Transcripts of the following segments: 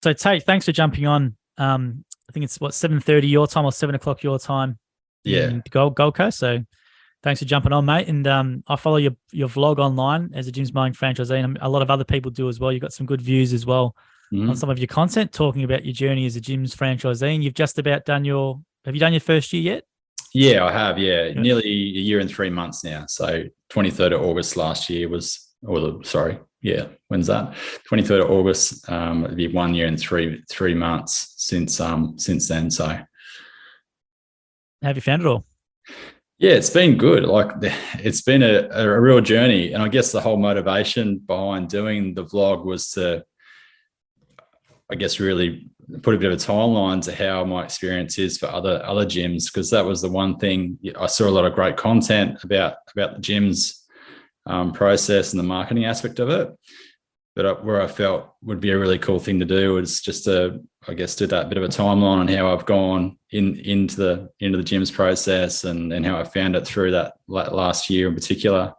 So Tate, thanks for jumping on. I think it's 7:30 your time or 7 o'clock your time Yeah. in Gold Coast. So thanks for jumping on, mate. And I follow your vlog online as a Jim's Mowing franchisee, and a lot of other people do as well. You've got some good views as well on some of your content talking about your journey as a Jim's franchisee. And you've just about done have you done your first year yet? Yeah, I have. Yeah, nearly a year and 3 months now. So 23rd of August last year when's that? 23rd of August. It'd be 1 year and three months since then. So how have you found it all? yeah, it's been good. Like it's been a real journey, and I guess the whole motivation behind doing the vlog was to, I guess, really put a bit of a timeline to how my experience is for other gyms, because that was the one thing I saw a lot of great content about the gym's process and the marketing aspect of it. But where I felt would be a really cool thing to do was just to, I guess, do that bit of a timeline on how I've gone into the gym's process and how I found it through that last year in particular.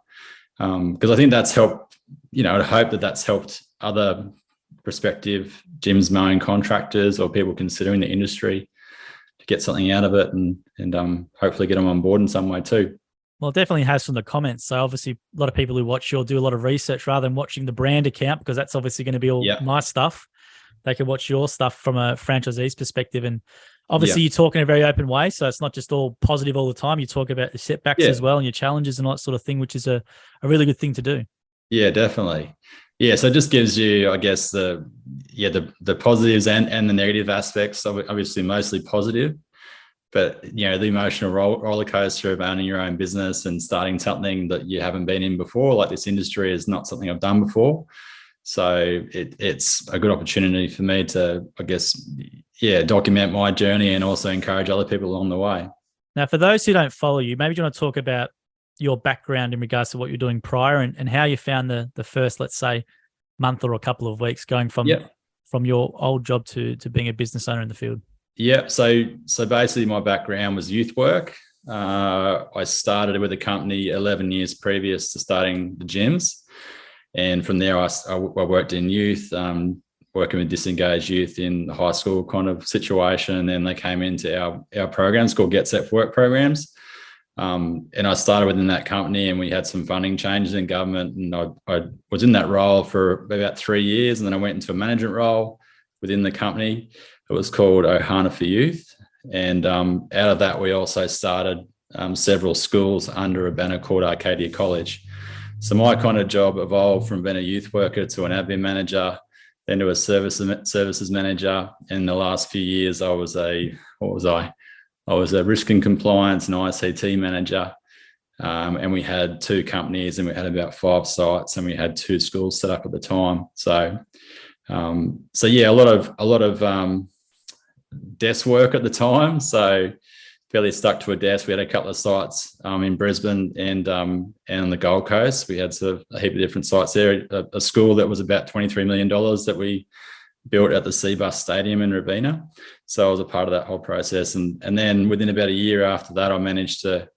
Because I think that's helped. I hope that's helped other prospective gyms mowing contractors or people considering the industry to get something out of it and hopefully get them on board in some way too. Well, it definitely has from the comments. So obviously a lot of people who watch you'll do a lot of research rather than watching the brand account, because that's obviously going to be all my stuff. They can watch your stuff from a franchisee's perspective. And obviously you talk in a very open way. So it's not just all positive all the time. You talk about the setbacks as well and your challenges and all that sort of thing, which is a really good thing to do. Yeah, definitely. Yeah, so it just gives you, I guess, the positives and the negative aspects. Obviously, mostly positive, but the emotional roller coaster of owning your own business and starting something that you haven't been in before. Like, this industry is not something I've done before, so it's a good opportunity for me to, I guess, document my journey and also encourage other people along the way. Now, for those who don't follow you, maybe you want to talk about your background in regards to what you're doing prior and how you found the first, let's say, month or a couple of weeks going from your old job to being a business owner in the field. Yeah. So basically my background was youth work. I started with a company 11 years previous to starting the gyms. And from there, I worked in youth, working with disengaged youth in the high school kind of situation. And then they came into our programs called Get Set for Work programs. And I started within that company, and we had some funding changes in government, and I was in that role for about 3 years, and then I went into a management role within the company. It was called Ohana for Youth, and out of that we also started several schools under a banner called Arcadia College. So my kind of job evolved from being a youth worker to an admin manager, then to a services manager. In the last few years I was a risk and compliance and ICT manager, and we had 2 companies, and we had about 5 sites, and we had 2 schools set up at the time. So yeah, a lot of desk work at the time. So fairly stuck to a desk. We had a couple of sites in Brisbane and on the Gold Coast. We had sort of a heap of different sites there. A school that was about $23 million that we built at the Seabus Stadium in Robina. So I was a part of that whole process. And then within about a year after that, I managed to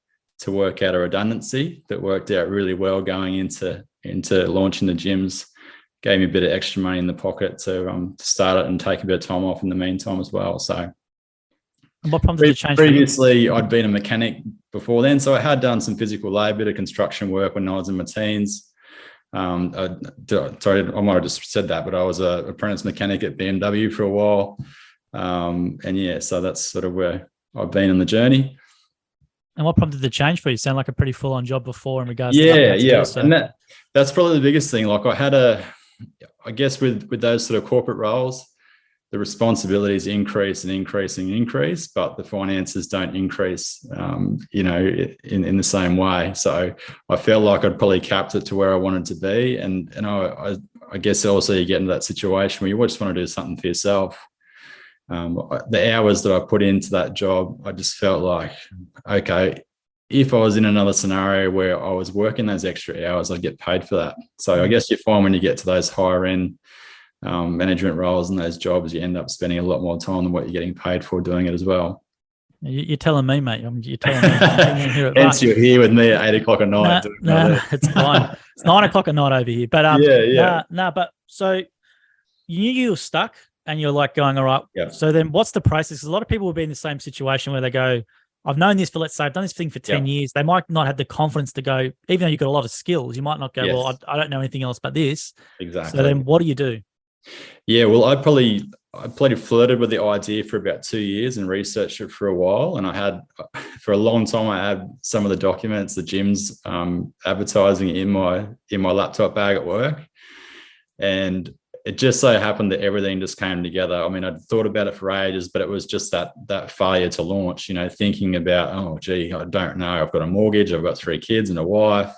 work out a redundancy that worked out really well going into launching the gyms. Gave me a bit of extra money in the pocket to start it and take a bit of time off in the meantime as well. So, and what prompted the change? Previously, I'd been a mechanic before then. So I had done some physical labor, bit of construction work when I was in my teens. Sorry, I might have just said that, but I was an apprentice mechanic at BMW for a while. So that's sort of where I've been on the journey. And what prompted the change for you? You sound like a pretty full-on job before in regards to that. So. And that's probably the biggest thing. Like, I guess with those sort of corporate roles, the responsibilities increase, but the finances don't increase, in the same way. So I felt like I'd probably capped it to where I wanted to be. And I guess also you get into that situation where you just want to do something for yourself. The hours that I put into that job, I just felt like, okay, if I was in another scenario where I was working those extra hours, I'd get paid for that. So I guess you find when you get to those higher end management roles and those jobs, you end up spending a lot more time than what you're getting paid for doing it as well. You're telling me, mate. You're telling me. Hence you're here with me at 8 o'clock at night. No, it's fine. It's 9 o'clock at night over here. But but so you knew you were stuck and you're like going, all right, yeah. So then what's the process? 'Cause a lot of people will be in the same situation where they go, I've known this for, let's say, I've done this thing for 10 years. They might not have the confidence to go, even though you've got a lot of skills, you might not go, well, I don't know anything else but this. Exactly. So then what do you do? Yeah, well, I probably flirted with the idea for about 2 years and researched it for a while. And I had, for a long time, I had some of the documents, the gym's advertising in my laptop bag at work. And it just so happened that everything just came together. I mean, I'd thought about it for ages, but it was just that failure to launch, thinking about, oh, gee, I don't know. I've got a mortgage. I've got 3 kids and a wife.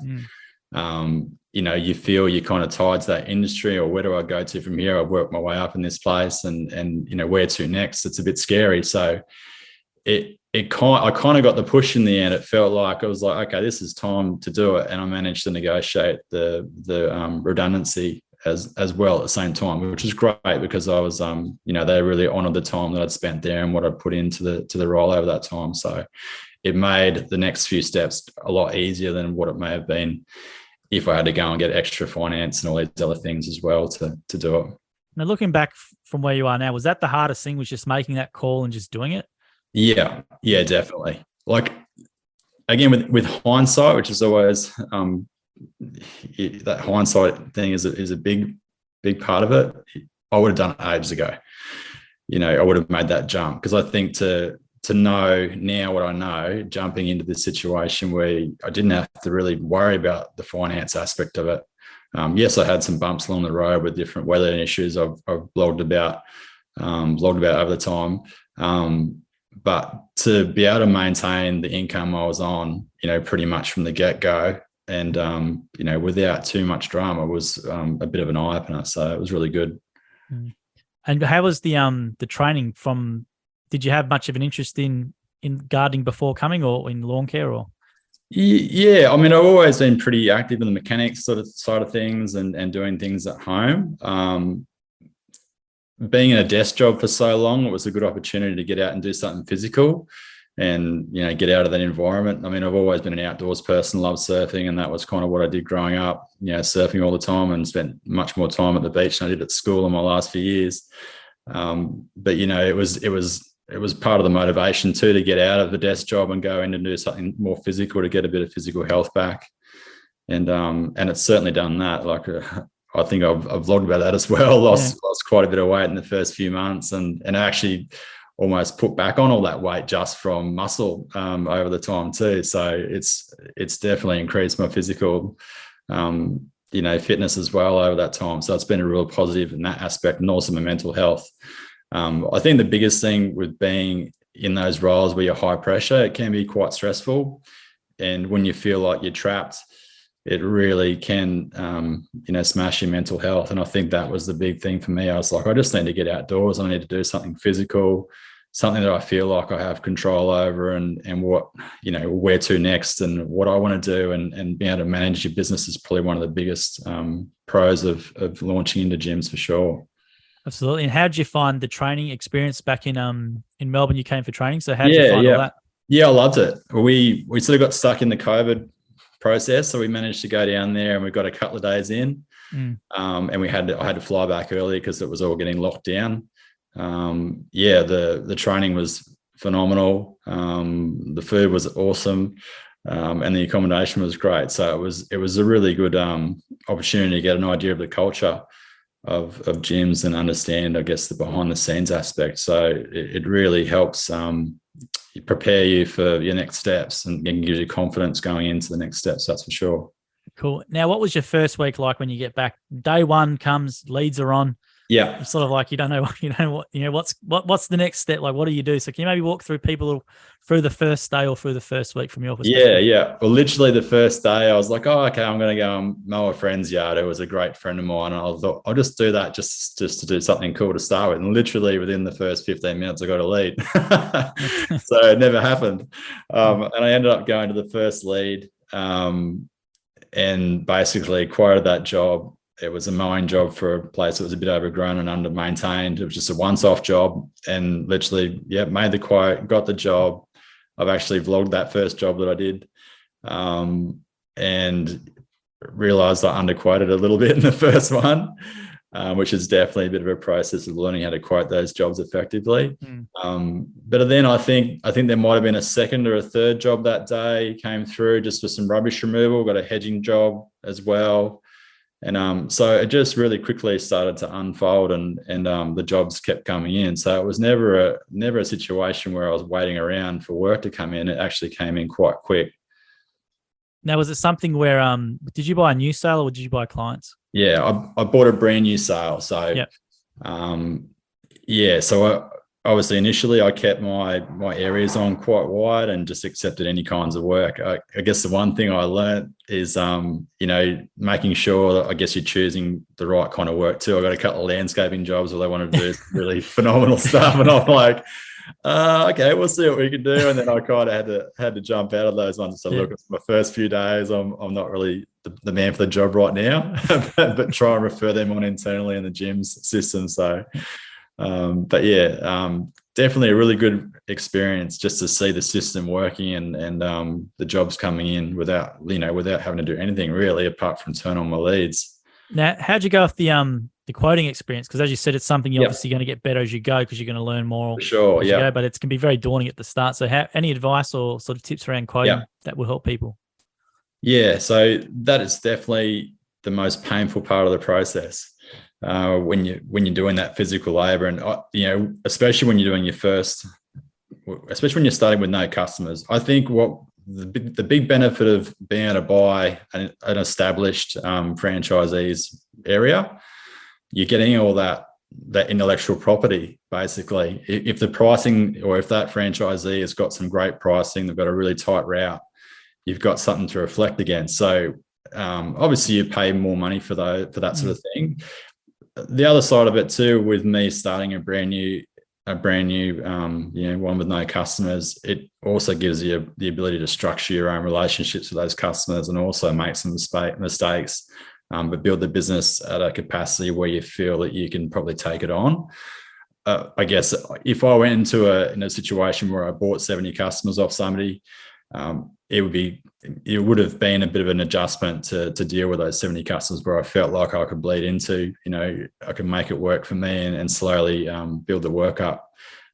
You feel you're kind of tied to that industry, or where do I go to from here? I've worked my way up in this place and where to next? It's a bit scary. So I kind of got the push in the end. It felt like I was like, okay, this is time to do it. And I managed to negotiate the redundancy as well at the same time, which was great because I was, they really honored the time that I'd spent there and what I'd put into the role over that time. So it made the next few steps a lot easier than what it may have been if I had to go and get extra finance and all these other things as well to do it. Now, looking back from where you are now, was that the hardest thing, was just making that call and just doing it? Yeah, definitely. Like, again, with hindsight, which is always that hindsight thing is a big part of it. I would have done it ages ago. I would have made that jump, because I think to know now what I know, jumping into this situation where I didn't have to really worry about the finance aspect of it. Yes, I had some bumps along the road with different weather issues I've blogged about over the time. But to be able to maintain the income I was on, pretty much from the get-go, and without too much drama, was a bit of an eye-opener. So it was really good. And how was the training from? Did you have much of an interest in gardening before coming, or in lawn care, or? Yeah, I mean, I've always been pretty active in the mechanics sort of side of things and doing things at home. Being in a desk job for so long, it was a good opportunity to get out and do something physical and, get out of that environment. I mean, I've always been an outdoors person, love surfing, and that was kind of what I did growing up, surfing all the time, and spent much more time at the beach than I did at school in my last few years. But, it was part of the motivation too, to get out of the desk job and go in and do something more physical, to get a bit of physical health back. And it's certainly done that. Like, I think I've vlogged about that as well. Lost quite a bit of weight in the first few months, and actually almost put back on all that weight just from muscle over the time too. So it's definitely increased my physical, fitness as well over that time. So it's been a real positive in that aspect, and also my mental health. I think the biggest thing with being in those roles where you're high pressure, it can be quite stressful. And when you feel like you're trapped, it really can, smash your mental health. And I think that was the big thing for me. I was like, I just need to get outdoors. I need to do something physical, something that I feel like I have control over, and what, where to next, and what I want to do, and being able to manage your business is probably one of the biggest pros of launching into gyms, for sure. Absolutely. And how did you find the training experience back in Melbourne? You came for training. So how did you find all that? Yeah, I loved it. We sort of got stuck in the COVID process, so we managed to go down there, and we got a couple of days in, and I had to fly back early because it was all getting locked down. The training was phenomenal. The food was awesome, and the accommodation was great. So it was a really good opportunity to get an idea of the culture of gyms and understand, I guess, the behind the scenes aspect. So it really helps prepare you for your next steps, and gives you confidence going into the next steps. That's for sure. Cool. Now, what was your first week like when you get back? Day one comes, leads are on. Yeah. It's sort of like, what's the next step? Like, what do you do? So can you maybe walk through people through the first day or through the first week from your perspective? Yeah. Well, literally the first day I was like, oh, okay, I'm going to go and mow a friend's yard. It was a great friend of mine. And I thought, I'll just do that just to do something cool to start with. And literally within the first 15 minutes, I got a lead. So it never happened. And I ended up going to the first lead, and basically quoted that job. It was a mowing job for a place that was a bit overgrown and under-maintained. It was just a once-off job, and literally, made the quote, got the job. I've actually vlogged that first job that I did, and realised I underquoted a little bit in the first one. which is definitely a bit of a process of learning how to quote those jobs effectively. But then I think there might have been a second or a third job that day came through just for some rubbish removal, got a hedging job as well. And so it just really quickly started to unfold, and the jobs kept coming in. So it was never a situation where I was waiting around for work to come in. It actually came in quite quick. Now, was it something where did you buy a new sale or did you buy clients? Yeah, I bought a brand new sale. So yep. So obviously initially I kept my areas on quite wide and just accepted any kinds of work. I guess the one thing I learned is, making sure that I guess you're choosing the right kind of work too. I got a couple of landscaping jobs where they wanted to do really phenomenal stuff. And I'm like, okay, we'll see what we can do. And then I kind of had to jump out of those ones. So look, it's my first few days. I'm not really the man for the job right now, but try and refer them on internally in the gym's system. So, definitely a really good experience just to see the system working and the jobs coming in without having to do anything really apart from turn on my leads. Now, how'd you go with the quoting experience? Because as you said, it's something you're obviously going to get better as you go because you're going to learn more. For sure, yeah. But it can be very daunting at the start. So any advice or sort of tips around quoting that will help people? Yeah, so that is definitely the most painful part of the process. When you're doing that physical labor, and especially when you're doing especially when you're starting with no customers. I think what the big benefit of being able to buy an established franchisee's area, you're getting all that intellectual property basically. If the pricing, or if that franchisee has got some great pricing, they've got a really tight route, you've got something to reflect against. So obviously you pay more money for that sort of thing. The other side of it too, with me starting a brand new one with no customers, it also gives you the ability to structure your own relationships with those customers and also make some mistakes, but build the business at a capacity where you feel that you can probably take it on. I guess if I went into a situation where I bought 70 customers off somebody, it would have been a bit of an adjustment to deal with those 70 customers where I felt like I could bleed into, I could make it work for me and slowly build the work up.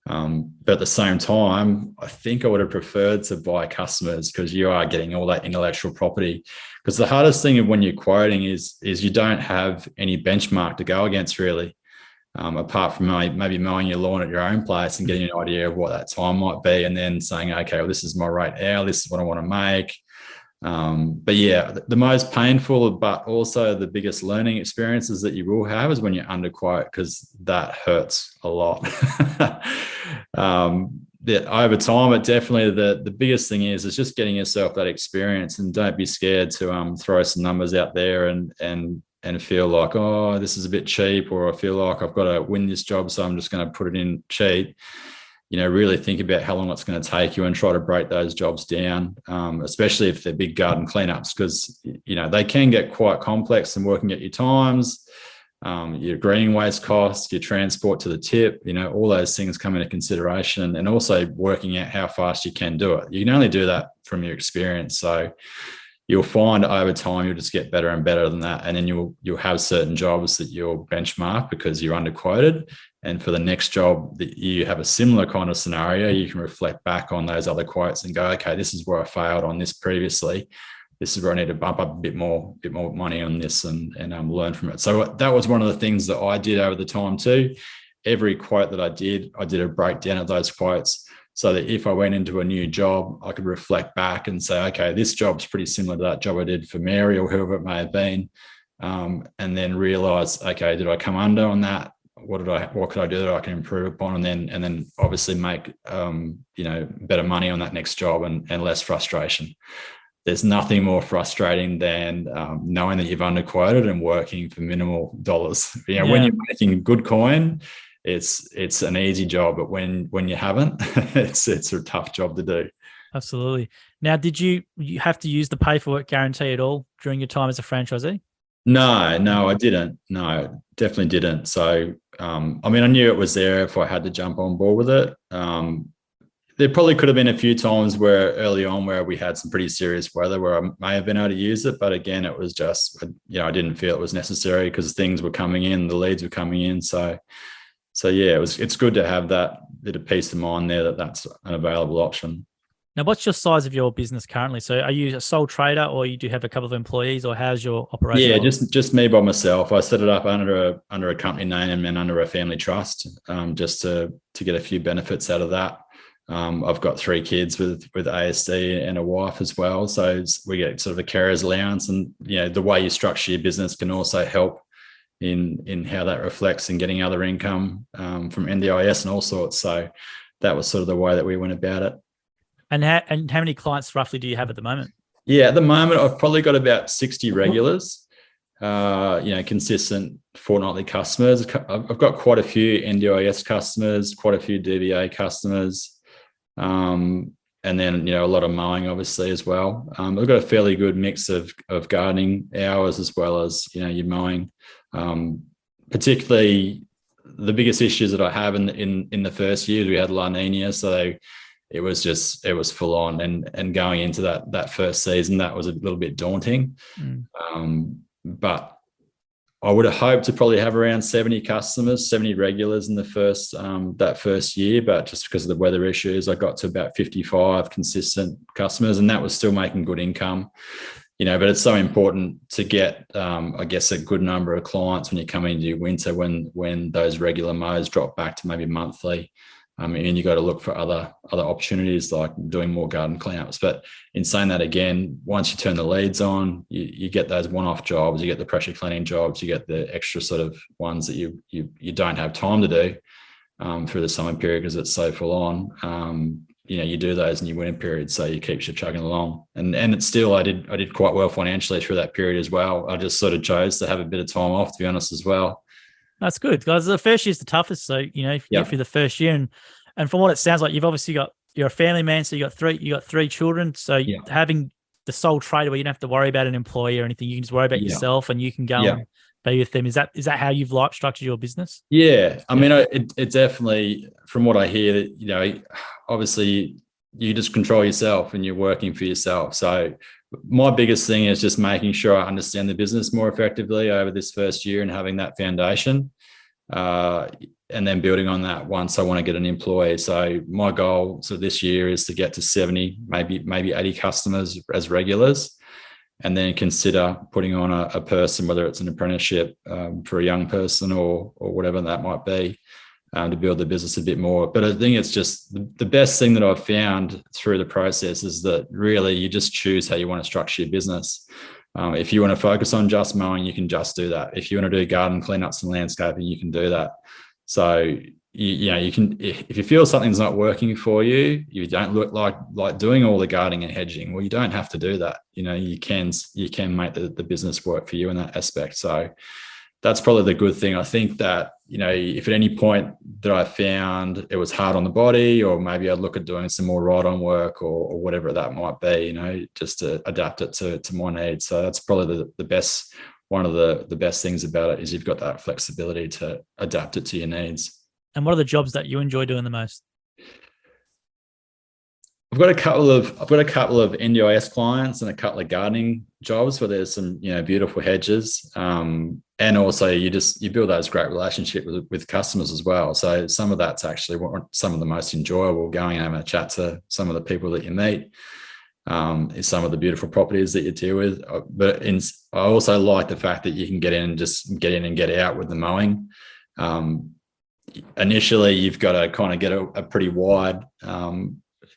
But at the same time, I think I would have preferred to buy customers because you are getting all that intellectual property. Because the hardest thing when you're quoting is you don't have any benchmark to go against really. Apart from maybe mowing your lawn at your own place and getting an idea of what that time might be, and then saying, okay, well, this is my rate hour, this is what I want to make. But yeah, the most painful, but also the biggest learning experiences that you will have is when you're underquote, because that hurts a lot. Over time, it definitely the biggest thing is just getting yourself that experience, and don't be scared to throw some numbers out there and feel like, oh, this is a bit cheap, or I feel like I've got to win this job, so I'm just going to put it in cheap. Really think about how long it's going to take you and try to break those jobs down, especially if they're big garden cleanups, because, they can get quite complex and working at your times, your green waste costs, your transport to the tip, all those things come into consideration, and also working out how fast you can do it. You can only do that from your experience. So you'll find over time you'll just get better and better than that, and then you'll have certain jobs that you'll benchmark because you're underquoted, and for the next job that you have a similar kind of scenario, you can reflect back on those other quotes and go, okay, this is where I failed on this previously, this is where I need to bump up a bit more money on this, and learn from it. So that was one of the things that I did over the time too. Every quote that I did a breakdown of those quotes, so that if I went into a new job, I could reflect back and say, okay, this job's pretty similar to that job I did for Mary or whoever it may have been. And then realize, okay, did I come under on that? What could I do that I can improve upon? And then obviously make, better money on that next job and less frustration. There's nothing more frustrating than knowing that you've underquoted and working for minimal dollars. When you're making good coin, it's an easy job, but when you haven't, it's a tough job to do. Absolutely. Now, did you have to use the pay for work guarantee at all during your time as a franchisee? No, I didn't. No, definitely didn't. So, I knew it was there if I had to jump on board with it. there probably could have been a few times where early on where we had some pretty serious weather where I may have been able to use it. But again, it was just, I didn't feel it was necessary because things were coming in, the leads were coming in. So yeah, it's good to have that bit of peace of mind there that that's an available option. Now, what's your size of your business currently? So are you a sole trader, or you do have a couple of employees, or how's your operation? Yeah, just me by myself. I set it up under a company name and under a family trust, just to get a few benefits out of that. I've got 3 kids with ASD and a wife as well. So we get sort of a carer's allowance, and the way you structure your business can also help in how that reflects in getting other income from NDIS and all sorts. So that was sort of the way that we went about it. And how many clients roughly do you have at the moment? Yeah, at the moment, I've probably got about 60 regulars, consistent fortnightly customers. I've got quite a few NDIS customers, quite a few DVA customers, and then, a lot of mowing, obviously, as well. I've got a fairly good mix of gardening hours as well as, your mowing. Particularly, the biggest issues that I have in the first year, we had La Nina, so it was full on, and going into that first season, that was a little bit daunting. But I would have hoped to probably have around 70 customers, 70 regulars in the that first year, but just because of the weather issues, I got to about 55 consistent customers, and that was still making good income. But it's so important to get, I guess, a good number of clients when you come into winter, when those regular mows drop back to maybe monthly. And you got to look for other opportunities like doing more garden cleanups. But in saying that, again, once you turn the leads on, you get those one-off jobs, you get the pressure cleaning jobs, you get the extra sort of ones that you don't have time to do through the summer period because it's so full on. You do those in your winter period, so you keep you chugging along. And it's still, I did quite well financially through that period as well. I just sort of chose to have a bit of time off, to be honest, as well. That's good, because the first year's the toughest. So, if you get through the first year, and from what it sounds like, you've obviously you're a family man, so you got 3 children. So having the sole trader where you don't have to worry about an employee or anything, you can just worry about yourself, and you can go and be with them. Is that how you've structured your business? Yeah. I mean, it definitely, from what I hear, obviously you just control yourself and you're working for yourself. So my biggest thing is just making sure I understand the business more effectively over this first year and having that foundation, and then building on that once I want to get an employee. So my goal this year is to get to 70, maybe 80 customers as regulars, and then consider putting on a person, whether it's an apprenticeship for a young person or whatever that might be, to build the business a bit more. But I think it's just the best thing that I've found through the process is that really you just choose how you want to structure your business. If you want to focus on just mowing, you can just do that. If you want to do garden cleanups and landscaping, you can do that. So you can, if you feel something's not working for you, you don't look like doing all the gardening and hedging. Well, you don't have to do that. You can make the business work for you in that aspect. So that's probably the good thing. I think that, if at any point that I found it was hard on the body, or maybe I'd look at doing some more ride-on work or whatever that might be, just to adapt it to my needs. So that's probably the best, one of the best things about it is you've got that flexibility to adapt it to your needs. And what are the jobs that you enjoy doing the most? I've got a couple of NDIS clients and a couple of gardening jobs where there's some beautiful hedges, and also you build those great relationships with customers as well. So some of that's actually some of the most enjoyable, going and having a chat to some of the people that you meet, is some of the beautiful properties that you deal with. But I also like the fact that you can get in and get out with the mowing. Initially, you've got to kind of get a pretty wide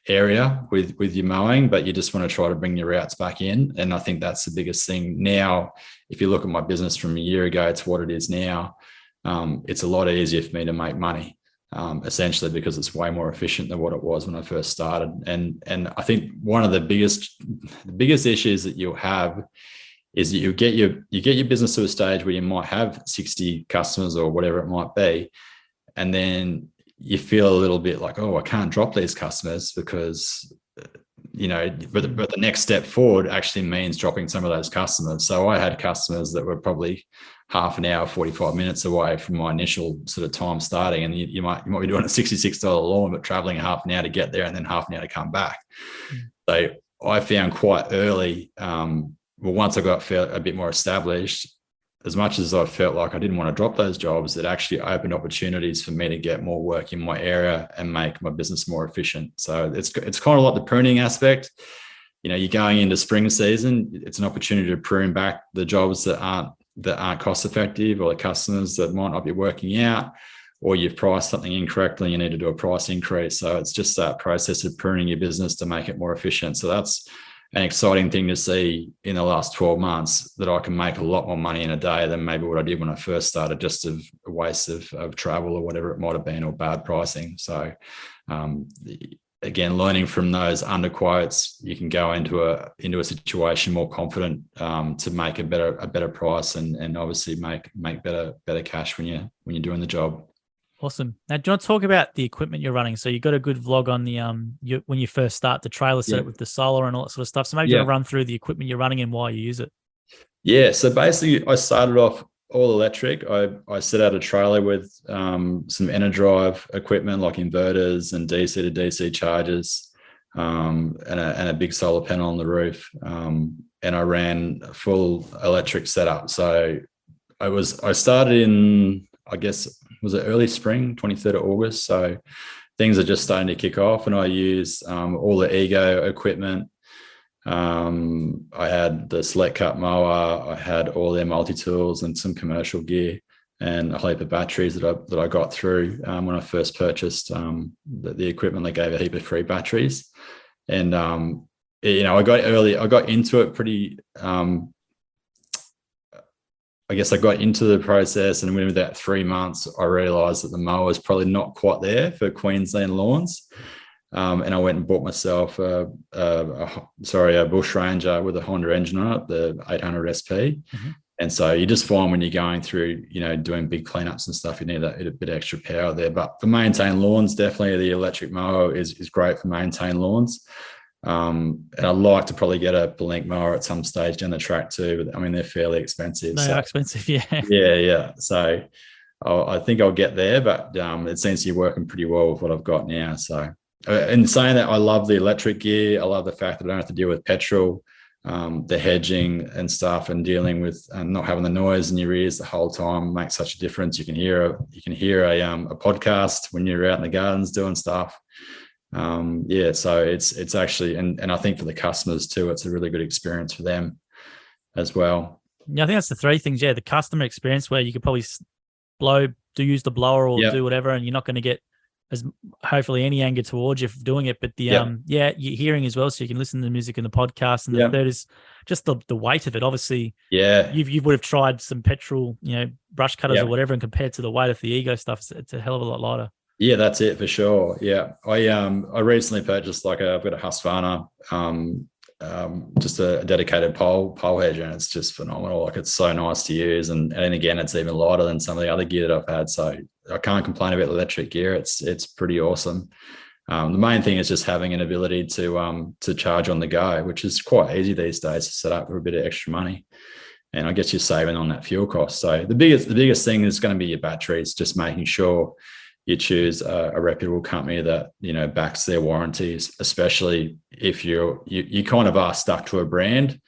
area with your mowing, but you just want to try to bring your routes back in. And I think that's the biggest thing. Now, if you look at my business from a year ago to what it is now, it's a lot easier for me to make money, essentially because it's way more efficient than what it was when I first started. And I think one of the biggest issues that you'll have is that you get your business to a stage where you might have 60 customers or whatever it might be, and then you feel a little bit like, oh, I can't drop these customers because but the next step forward actually means dropping some of those customers. So I had customers that were probably half an hour, 45 minutes away from my initial sort of time starting. And you might be doing a $66 lawn, but traveling half an hour to get there and then half an hour to come back. So I found quite early, once I got a bit more established, as much as I felt like I didn't want to drop those jobs, it actually opened opportunities for me to get more work in my area and make my business more efficient. So it's kind of like the pruning aspect. You're going into spring season, it's an opportunity to prune back the jobs that aren't cost effective, or the customers that might not be working out, or you've priced something incorrectly and you need to do a price increase. So it's just that process of pruning your business to make it more efficient. So that's an exciting thing to see in the last 12 months, that I can make a lot more money in a day than maybe what I did when I first started, just of a waste of travel or whatever it might have been, or bad pricing. So again, learning from those underquotes, you can go into a situation more confident to make a better price and obviously make better cash when you're doing the job. Awesome. Now, do you want to talk about the equipment you're running? So you got a good vlog on the when you first start the trailer setup with the solar and all that sort of stuff. So maybe you want to run through the equipment you're running and why you use it. Yeah. So basically, I started off all electric. I set out a trailer with some EnerDrive equipment like inverters and DC to DC chargers, and a big solar panel on the roof. And I ran a full electric setup. So I started in, I guess, was it early spring, 23rd of August. So things are just starting to kick off, and I use all the Ego equipment. I had the select cut mower, I had all their multi-tools and some commercial gear, and a heap of batteries that I got through when I first purchased the equipment. They gave a heap of free batteries. And I got into it pretty I guess I got into the process, and within that 3 months, I realized that the mower was probably not quite there for Queensland lawns. And I went and bought myself a Bush Ranger with a Honda engine on it, the 800 SP. Mm-hmm. And so you just find when you're going through, doing big cleanups and stuff, you need a bit of extra power there. But for maintain lawns, definitely the electric mower is great for maintain lawns. And I'd like to probably get a Blink mower at some stage down the track too, but I mean, they're fairly expensive. They are expensive, yeah. Yeah. So I think I'll get there, but it seems to be working pretty well with what I've got now. So in saying that, I love the electric gear. I love the fact that I don't have to deal with petrol, the hedging and stuff, and dealing with not having the noise in your ears the whole time makes such a difference. You can hear a podcast when you're out in the gardens doing stuff. So it's actually, and I think for the customers too, it's a really good experience for them as well. Yeah, I think that's the three things. Yeah, the customer experience, where you could probably use the blower or do whatever, and you're not going to get as hopefully any anger towards you for doing it. But the you're hearing as well, so you can listen to the music in the podcast. And the third is just the weight of it. Obviously, you would have tried some petrol, brush cutters or whatever, and compared to the weight of the Ego stuff, it's a hell of a lot lighter. Yeah, that's it for sure. Yeah, I recently purchased I've got a Husqvarna, just a dedicated pole hedger, and it's just phenomenal. Like, it's so nice to use, and again, it's even lighter than some of the other gear that I've had. So I can't complain about the electric gear. It's pretty awesome. The main thing is just having an ability to charge on the go, which is quite easy these days to set up for a bit of extra money. And I guess you're saving on that fuel cost. So the biggest thing is going to be your batteries, just making sure you choose a reputable company that, backs their warranties, especially if you kind of are stuck to a brand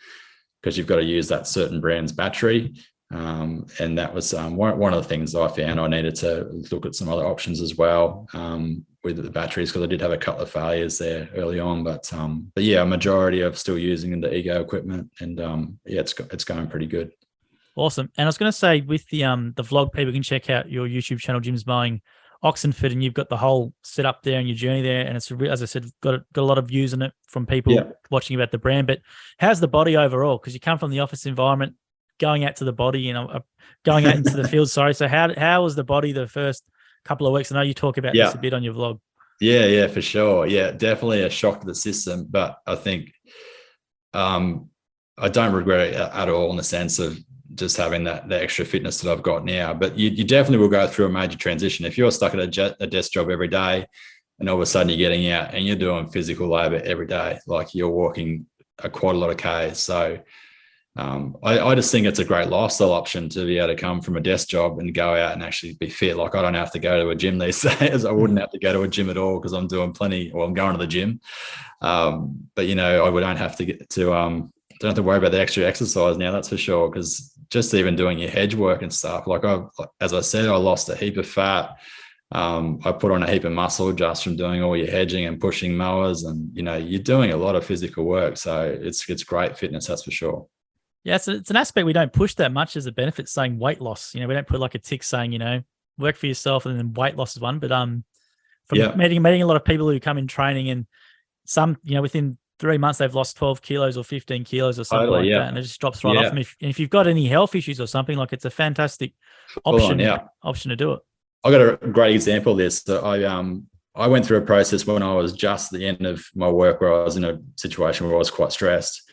because you've got to use that certain brand's battery. And that was one of the things I found. I needed to look at some other options as well with the batteries, because I did have a couple of failures there early on. But yeah, a majority of still using the Ego equipment, and it's going pretty good. Awesome. And I was going to say, with the vlog, people can check out your YouTube channel, Jim's Mowing Oxenford, and you've got the whole setup there and your journey there, and it's, as I said, got a lot of views on it from people watching about the brand. But how's the body overall? Because you come from the office environment, going out to the body, going out into the field. Sorry. So how was the body the first couple of weeks? I know you talk about this a bit on your vlog. Yeah, for sure. Yeah, definitely a shock to the system, but I think I don't regret it at all, in the sense of just having the extra fitness that I've got now. But you definitely will go through a major transition. If you're stuck at a desk job every day, and all of a sudden you're getting out and you're doing physical labor every day. Like you're walking quite a lot of Ks. So I just think it's a great lifestyle option to be able to come from a desk job and go out and actually be fit. Like I don't have to go to a gym these days. I wouldn't have to go to a gym at all because I'm doing plenty, or I'm going to the gym. But you know, I don't have to don't have to worry about the extra exercise now, that's for sure. Because just even doing your hedge work and stuff, like as I said, I lost a heap of fat. I put on a heap of muscle just from doing all your hedging and pushing mowers, and you know, you're doing a lot of physical work. So it's great fitness, that's for sure. Yeah, it's an aspect we don't push that much as a benefit, saying weight loss. You know, we don't put like a tick saying, you know, work for yourself and then weight loss is one. But from meeting a lot of people who come in training, and some, you know, within 3 months they've lost 12 kilos or 15 kilos or something like that, and it just drops right off. And if you've got any health issues or something, like it's a fantastic option to do it. I got a great example of this. So I went through a process when I was just at the end of my work, where I was in a situation where I was quite stressed.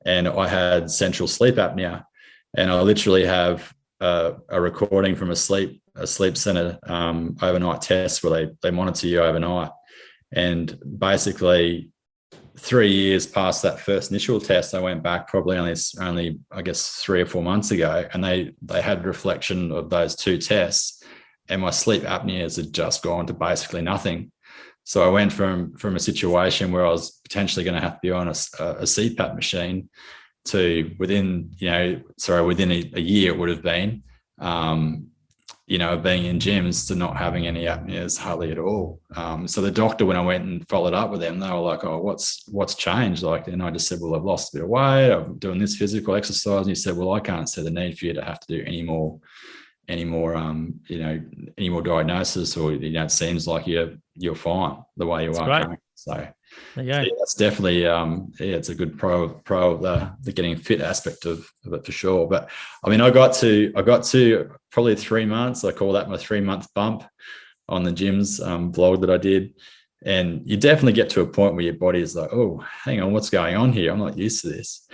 And I had central sleep apnea, and I literally have a recording from a sleep center overnight test where they monitor you overnight. And basically 3 years past that first initial test, I went back probably only I guess 3 or 4 months ago, and they had reflection of those 2 tests, and my sleep apneas had just gone to basically nothing. So I went from a situation where I was potentially going to have to be on a CPAP machine to within a year it would have been, being in gyms, to not having any apneas hardly at all. So the doctor, when I went and followed up with them, they were like, "Oh, what's changed?" Like, and I just said, "Well, I've lost a bit of weight. I'm doing this physical exercise." And he said, "Well, I can't see the need for you to have to do any more diagnosis, or it seems like you're fine the way you are currently." So that's definitely it's a good pro of the getting fit aspect of it for sure. But I mean, I got to probably 3 months. I call that my 3-month bump on the gym's vlog that I did. And you definitely get to a point where your body is like, "Oh, hang on, what's going on here? I'm not used to this."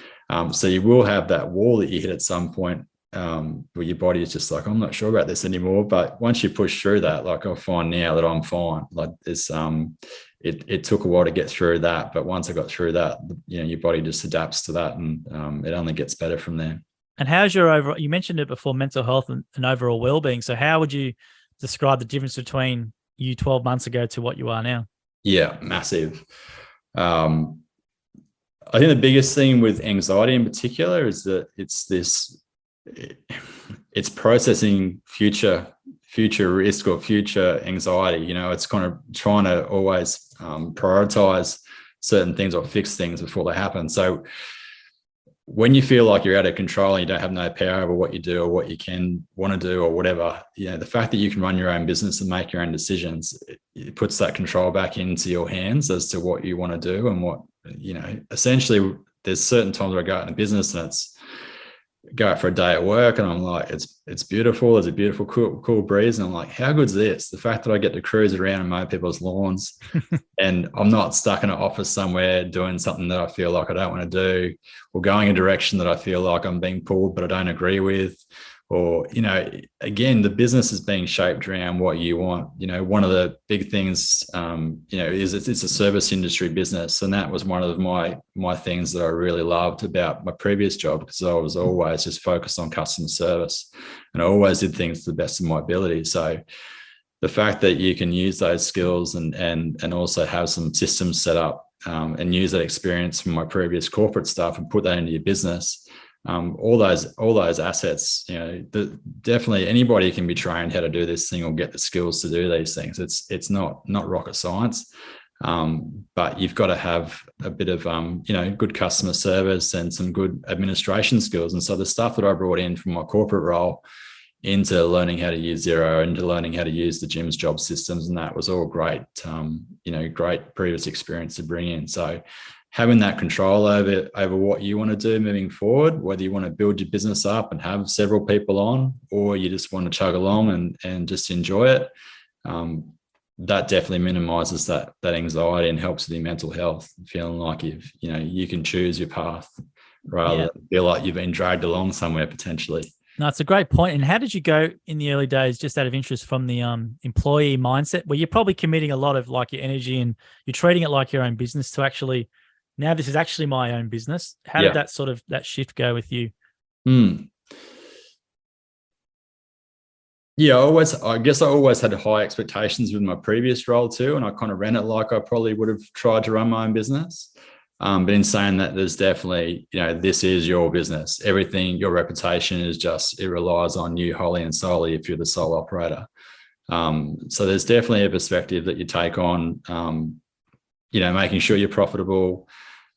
So you will have that wall that you hit at some point, where your body is just like, "I'm not sure about this anymore." But once you push through that, like I find now that I'm fine. Like this, it took a while to get through that, but once I got through that, your body just adapts to that, and it only gets better from there. And how's your overall? You mentioned it before, mental health and overall well-being. So how would you describe the difference between you 12 months ago to what you are now? Yeah, massive. I think the biggest thing with anxiety in particular is that it's processing future risk or future anxiety. It's kind of trying to always prioritize certain things or fix things before they happen. So when you feel like you're out of control and you don't have no power over what you do or what you can want to do or whatever, the fact that you can run your own business and make your own decisions, it puts that control back into your hands as to what you want to do. And what, essentially there's certain times where I go out in business and go out for a day at work and I'm like, it's beautiful. There's a beautiful, cool breeze. And I'm like, how good's this? The fact that I get to cruise around and mow people's lawns and I'm not stuck in an office somewhere doing something that I feel like I don't want to do, or going a direction that I feel like I'm being pulled, but I don't agree with. Or, again, the business is being shaped around what you want. One of the big things, is it's a service industry business. And that was one of my things that I really loved about my previous job, because I was always just focused on customer service and I always did things to the best of my ability. So the fact that you can use those skills and also have some systems set up and use that experience from my previous corporate stuff and put that into your business, all those assets, definitely anybody can be trained how to do this thing or get the skills to do these things. It's not rocket science, but you've got to have a bit of good customer service and some good administration skills. And so the stuff that I brought in from my corporate role into learning how to use Xero, into learning how to use the gym's job systems, and that was all great, great previous experience to bring in. So having that control over what you want to do moving forward, whether you want to build your business up and have several people on, or you just want to chug along and just enjoy it, that definitely minimizes that anxiety and helps with your mental health, feeling like you can choose your path rather than feel like you've been dragged along somewhere potentially. No, it's a great point. And how did you go in the early days, just out of interest, from the employee mindset, where you're probably committing a lot of like your energy and you're treating it like your own business, to actually, now this is actually my own business? How did that shift go with you? Yeah, I guess I always had high expectations with my previous role too, and I kind of ran it like I probably would have tried to run my own business. But in saying that, there's definitely, this is your business. Everything, your reputation is it relies on you wholly and solely if you're the sole operator. So there's definitely a perspective that you take on, making sure you're profitable,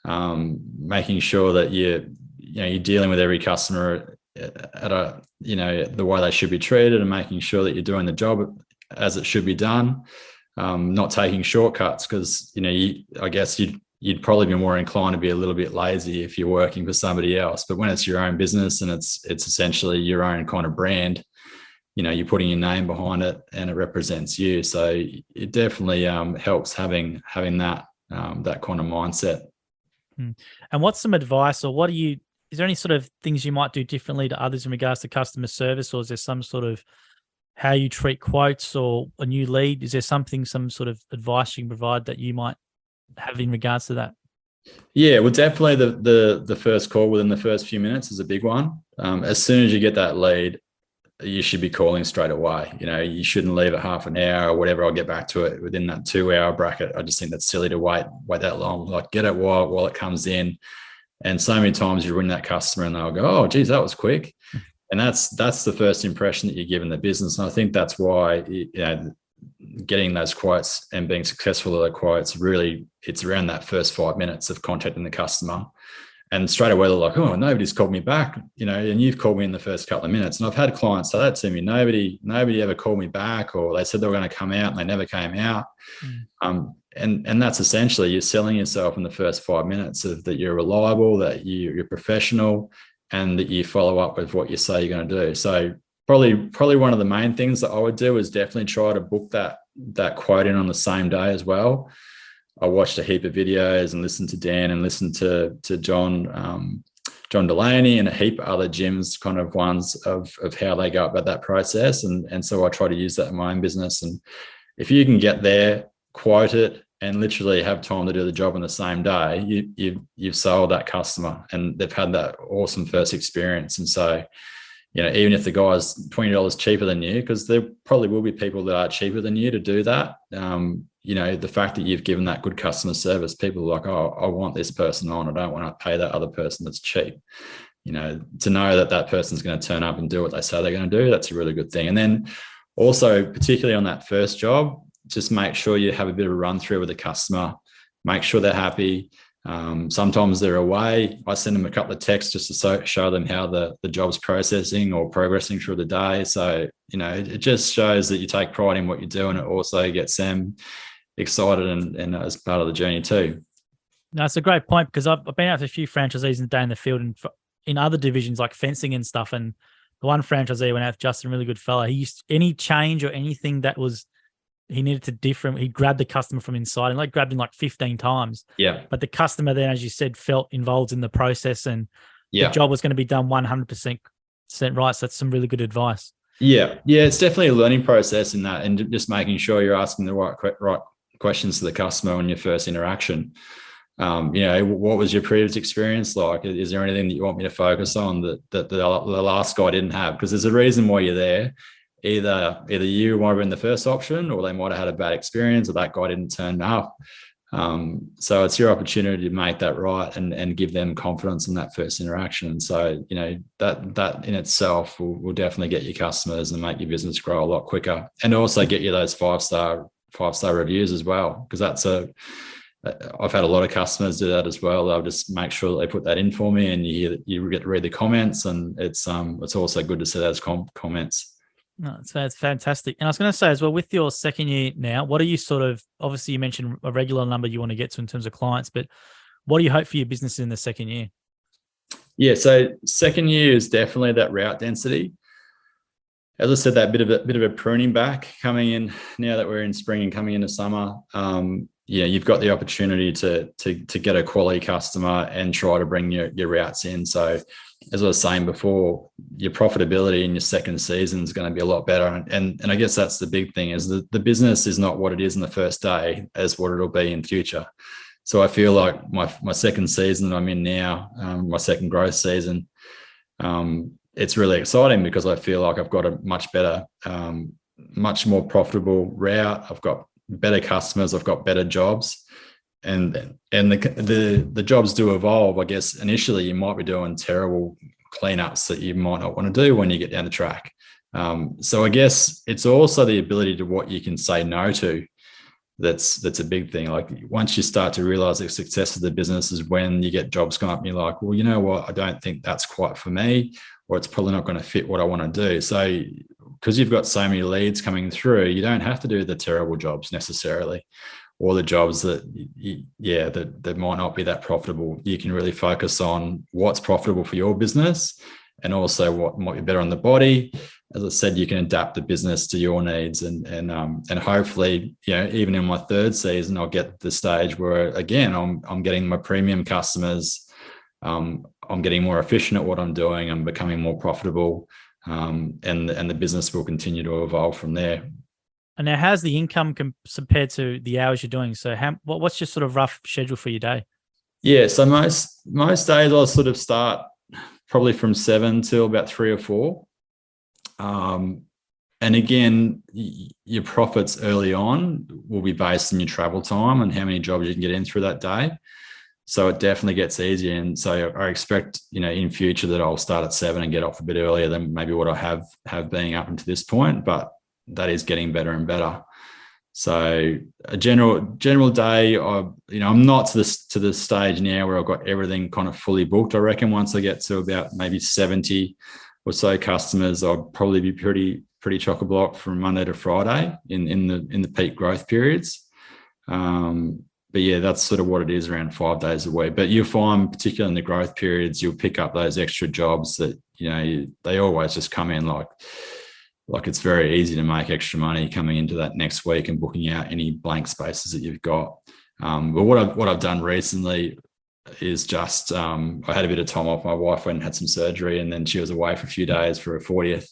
making sure that you're dealing with every customer at the way they should be treated, and making sure that you're doing the job as it should be done. Not taking shortcuts, because, I guess you'd probably be more inclined to be a little bit lazy if you're working for somebody else. But when it's your own business and it's essentially your own kind of brand, you're putting your name behind it and it represents you. So it definitely helps having that kind of mindset. And what's some advice, or is there any sort of things you might do differently to others in regards to customer service, or is there some sort of how you treat quotes or a new lead? Is there some sort of advice you can provide that you might have in regards to that? Yeah, well, definitely the first call within the first few minutes is a big one. As soon as you get that lead, you should be calling straight away. You shouldn't leave it half an hour or whatever. I'll get back to it within that 2-hour bracket. I just think that's silly to wait that long. Like, get it while it comes in. And so many times you ring that customer and they'll go, "Oh, geez, that was quick." And that's the first impression that you give in the business. And I think that's why, getting those quotes and being successful at the quotes, really, it's around that first 5 minutes of contacting the customer. And straight away they're like, "Oh, nobody's called me back," and you've called me in the first couple of minutes. And I've had clients say that to me, nobody ever called me back, or they said they were going to come out and they never came out. And that's essentially, you're selling yourself in the first 5 minutes of that you're reliable, that you're professional, and that you follow up with what you say you're going to do. So probably one of the main things that I would do is definitely try to book that quote in on the same day as well. I watched a heap of videos and listened to Dan and listened to John Delaney and a heap of other gyms kind of ones of how they go about that process. And so I try to use that in my own business. And if you can get there, quote it, and literally have time to do the job on the same day, you've sold that customer and they've had that awesome first experience. And so, even if the guy's $20 cheaper than you, because there probably will be people that are cheaper than you to do that. The fact that you've given that good customer service, people are like, "Oh, I want this person on. I don't want to pay that other person that's cheap." To know that person's going to turn up and do what they say they're going to do, that's a really good thing. And then also, particularly on that first job, just make sure you have a bit of a run through with the customer, make sure they're happy. Sometimes they're away. I send them a couple of texts just to show them how the job's processing or progressing through the day. So, it just shows that you take pride in what you do, and it also gets them excited and as part of the journey too. No, it's a great point, because I've been out to a few franchisees in the day in the field and in other divisions like fencing and stuff. And the one franchisee went out to Justin, really good fella. He used any change or anything that was, he needed to different. He grabbed the customer from inside and grabbed him 15 times. Yeah. But the customer then, as you said, felt involved in the process, and the job was going to be done 100% right. So that's some really good advice. Yeah. Yeah. It's definitely a learning process in that, and just making sure you're asking the right questions to the customer on your first interaction. What was your previous experience like? Is there anything that you want me to focus on that the last guy didn't have? Because there's a reason why you're there. Either you might have been the first option, or they might have had a bad experience, or that guy didn't turn up. So it's your opportunity to make that right and give them confidence in that first interaction. So, that in itself will definitely get your customers and make your business grow a lot quicker, and also get you those five-star reviews as well. Because I've had a lot of customers do that as well. They'll just make sure that they put that in for me, and you get to read the comments, and it's also good to see those comments. No, it's fantastic. And I was going to say as well, with your second year now, what are you obviously you mentioned a regular number you want to get to in terms of clients, but what do you hope for your business in the second year? Yeah, so second year is definitely that route density. As I said, that bit of a pruning back coming in now that we're in spring and coming into summer. you've got the opportunity to get a quality customer and try to bring your routes in. So as I was saying before, your profitability in your second season is going to be a lot better. And I guess that's the big thing, is that the business is not what it is in the first day as what it'll be in future. So I feel like my second season that I'm in now, my second growth season, it's really exciting because I feel like I've got a much better, much more profitable route. I've got better customers. I've got better jobs. And the jobs do evolve. I guess initially you might be doing terrible cleanups that you might not want to do when you get down the track. So I guess it's also the ability to what you can say no to. That's a big thing. Like once you start to realize the success of the business is when you get jobs come up and you're like, well, you know what, I don't think that's quite for me, or it's probably not going to fit what I want to do. So because you've got so many leads coming through, you don't have to do the terrible jobs necessarily, or the jobs that that might not be that profitable. You can really focus on what's profitable for your business, and also what might be better on the body. As I said, you can adapt the business to your needs, and hopefully, even in my third season, I'll get to the stage where again I'm getting my premium customers. I'm getting more efficient at what I'm doing. I'm becoming more profitable, and the business will continue to evolve from there. And now, how's the income compared to the hours you're doing? So, what's your sort of rough schedule for your day? Yeah, so most days I'll sort of start probably from 7 till about 3 or 4. And again, your profits early on will be based on your travel time and how many jobs you can get in through that day. So it definitely gets easier. And so I expect, in future that I'll start at 7 and get off a bit earlier than maybe what I have been up until this point, but that is getting better and better. So a general day, I'm not to the stage now where I've got everything kind of fully booked. I reckon once I get to about maybe 70 or so customers, I'll probably be pretty chock-a-block from Monday to Friday in the peak growth periods. But yeah, that's sort of what it is, around 5 days a week. But you'll find, particularly in the growth periods, you'll pick up those extra jobs that, they always just come in like it's very easy to make extra money coming into that next week and booking out any blank spaces that you've got. But what I've done recently is just, I had a bit of time off. My wife went and had some surgery, and then she was away for a few days for her 40th.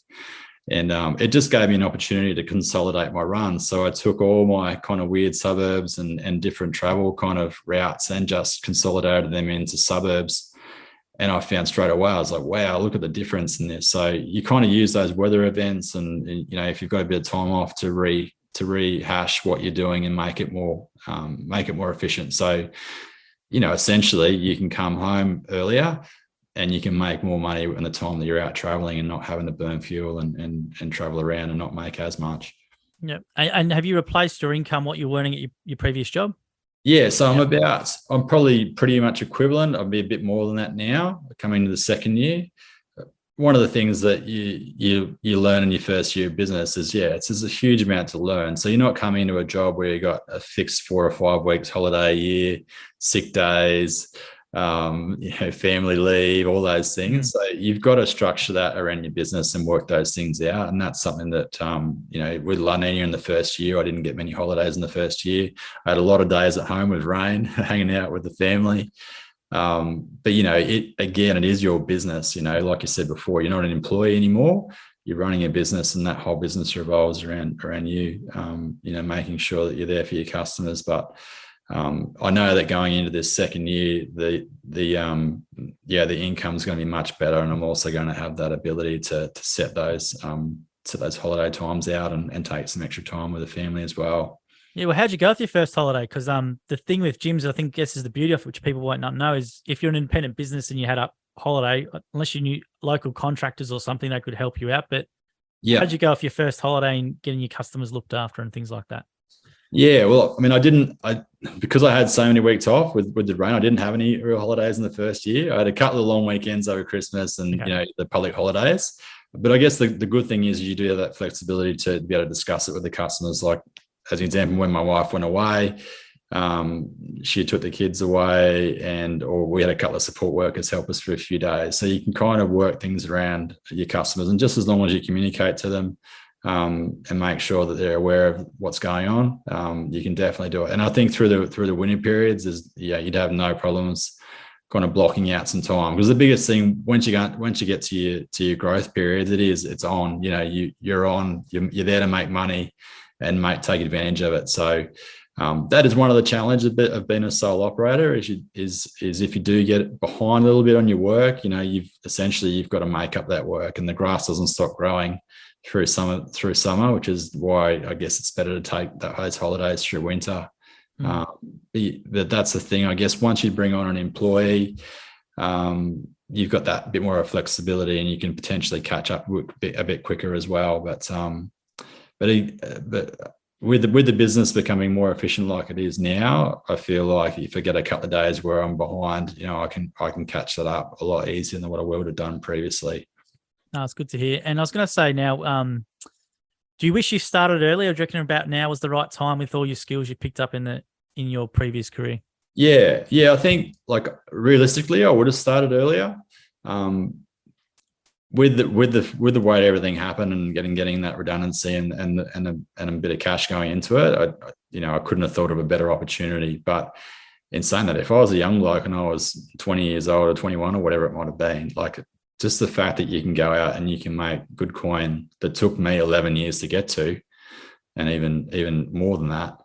And it just gave me an opportunity to consolidate my run. So I took all my kind of weird suburbs and different travel kind of routes and just consolidated them into suburbs. And I found straight away, I was like, wow, look at the difference in this. So you kind of use those weather events and if you've got a bit of time off to rehash what you're doing and make it more efficient. So, essentially you can come home earlier and you can make more money in the time that you're out traveling and not having to burn fuel and travel around and not make as much. Yeah. And have you replaced your income, what you're earning at your previous job? Yeah, so I'm probably pretty much equivalent. I'll be a bit more than that now, coming to the second year. One of the things that you learn in your first year of business is, there's a huge amount to learn. So you're not coming into a job where you got a fixed 4 or 5 weeks holiday a year, sick days, family leave, all those things. So you've got to structure that around your business and work those things out. And that's something that, with La Nina in the first year, I didn't get many holidays in the first year. I had a lot of days at home with rain, hanging out with the family. But it is your business, like you said before, you're not an employee anymore. You're running a business, and that whole business revolves around you, making sure that you're there for your customers. But I know that going into this second year, the income is going to be much better, and I'm also going to have that ability to set those holiday times out and take some extra time with the family as well. Yeah, well, how'd you go with your first holiday? Because the thing with gyms, I guess, is the beauty of it, which people won't not know, is if you're an independent business and you had a holiday, unless you knew local contractors or something that could help you out. But how'd you go with your first holiday and getting your customers looked after and things like that? Yeah, well, I mean, because I had so many weeks off with the rain, I didn't have any real holidays in the first year. I had a couple of long weekends over Christmas and, the public holidays. But I guess the good thing is you do have that flexibility to be able to discuss it with the customers. Like, as an example, when my wife went away, she took the kids away or we had a couple of support workers help us for a few days. So you can kind of work things around your customers, and just as long as you communicate to them, and make sure that they're aware of what's going on, you can definitely do it. And I think through the winter periods you'd have no problems kind of blocking out some time, because the biggest thing once you get to your growth periods, it's on. You're on. You're there to make money and take advantage of it. So that is one of the challenges of being a sole operator. Is if you do get behind a little bit on your work, you've got to make up that work, and the grass doesn't stop growing through summer, which is why I guess it's better to take those holidays through winter. But that's the thing, I guess. Once you bring on an employee, you've got that bit more of flexibility, and you can potentially catch up a bit quicker as well. But with the business becoming more efficient like it is now, I feel like if I get a couple of days where I'm behind, I can catch that up a lot easier than what I would have done previously. No, it's good to hear. And I was going to say now, do you wish you started earlier? Or do you reckon about now was the right time with all your skills you picked up in your previous career? Yeah. I think, like, realistically, I would have started earlier. With the way everything happened and getting that redundancy and a bit of cash going into it, I couldn't have thought of a better opportunity. But in saying that, if I was a young bloke and I was 20 years old or 21 or whatever it might have been, like, just the fact that you can go out and you can make good coin that took me 11 years to get to, and even more than that,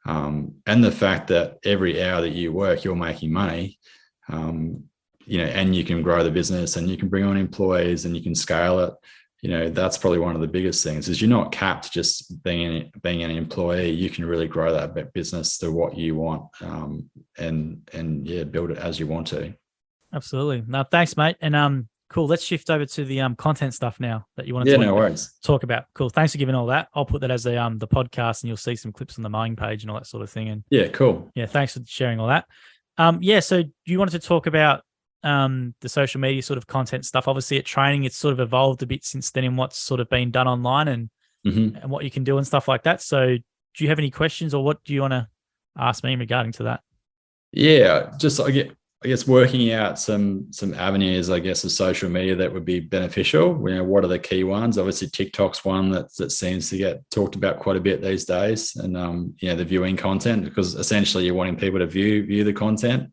and the fact that every hour that you work, you're making money, and you can grow the business and you can bring on employees and you can scale it. That's probably one of the biggest things, is you're not capped just being an employee. You can really grow that business to what you want, and build it as you want to. Absolutely. No, thanks, mate. And cool. Let's shift over to the content stuff now that you want to talk about. Cool. Thanks for giving all that. I'll put that as the podcast, and you'll see some clips on the mowing page and all that sort of thing. And yeah, cool. Yeah, thanks for sharing all that. So you wanted to talk about the social media sort of content stuff. Obviously at training, it's sort of evolved a bit since then in what's sort of been done online and what you can do and stuff like that. So do you have any questions, or what do you want to ask me regarding to that? Yeah, just I guess working out some avenues, I guess, of social media that would be beneficial. What are the key ones? Obviously, TikTok's one that seems to get talked about quite a bit these days, and the viewing content, because essentially you're wanting people to view the content.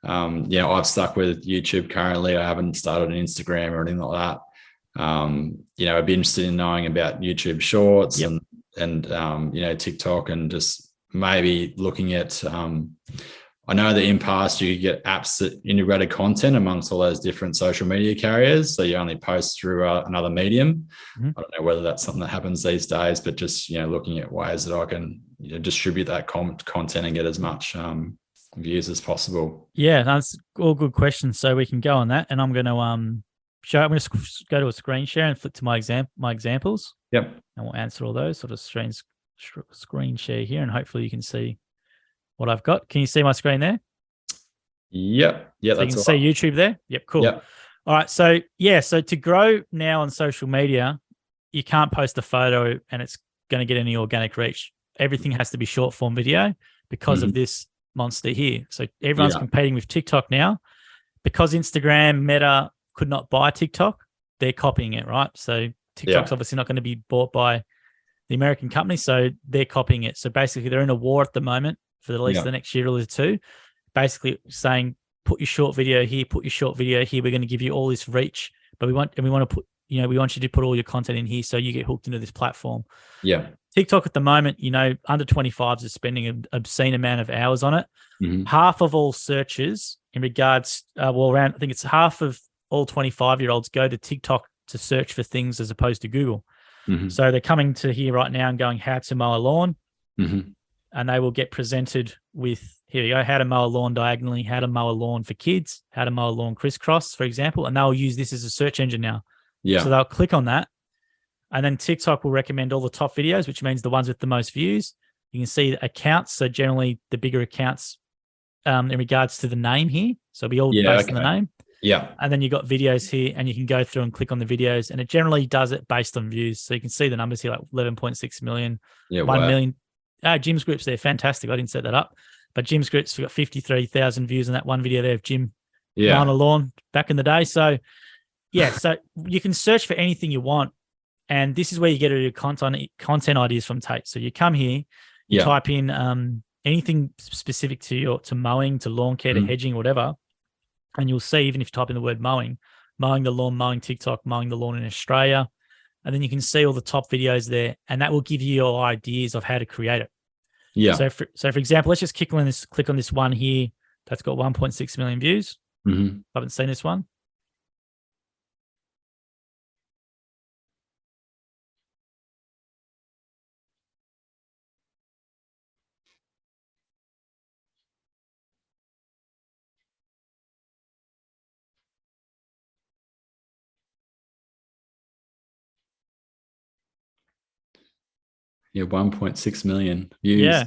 I've stuck with YouTube currently. I haven't started an Instagram or anything like that. I'd be interested in knowing about YouTube Shorts and TikTok, and just maybe looking at. I know that in past you could get apps that integrated content amongst all those different social media carriers, so you only post through another medium. I don't know whether that's something that happens these days, but just looking at ways that I can distribute that content and get as much views as possible. Yeah, that's all good questions. So we can go on that, and I'm going to show. I'm going to go to a screen share and flick to my examples. Yep, and we'll answer all those. Sort of screen share here, and hopefully you can see what I've got. Can you see my screen there? Yep. Yeah, so you can see YouTube there? Yep, cool. Yep. All right. So to grow now on social media, you can't post a photo and it's going to get any organic reach. Everything has to be short form video because of this monster here. So everyone's competing with TikTok now. Because Instagram, Meta could not buy TikTok, they're copying it, right? So TikTok's obviously not going to be bought by the American company, so they're copying it. So basically they're in a war at the moment for at least the next year or two, basically saying, put your short video here, put your short video here. We're going to give you all this reach, but we want to put, we want you to put all your content in here so you get hooked into this platform. Yeah. TikTok at the moment, under 25s are spending an obscene amount of hours on it. Half of all searches in regards, I think it's half of all 25-year-olds go to TikTok to search for things as opposed to Google. So they're coming to here right now and going, how to mow a lawn. And they will get presented with, here we go, how to mow a lawn diagonally, how to mow a lawn for kids, how to mow a lawn crisscross, for example. And they'll use this as a search engine now. Yeah. So they'll click on that. And then TikTok will recommend all the top videos, which means the ones with the most views. You can see the accounts. So generally the bigger accounts in regards to the name here. So it'll be all based on the name. Yeah. And then you've got videos here and you can go through and click on the videos, and it generally does it based on views. So you can see the numbers here, like 11.6 million, 1 million. Jim's groups, they're fantastic. I didn't set that up. But Jim's groups, we've got 53,000 views on that one video there of Jim mowing a lawn back in the day. So, so you can search for anything you want And this is where you get your content ideas from Tate. So you come here, you type in anything specific to mowing, to lawn care, to hedging, whatever, and you'll see, even if you type in the word mowing the lawn, mowing TikTok, mowing the lawn in Australia, and then you can see all the top videos there, and that will give you your ideas of how to create it. Yeah. So for example, let's just click on this one here that's got 1.6 million views. I haven't seen this one. Yeah, 1.6 million views. Yeah.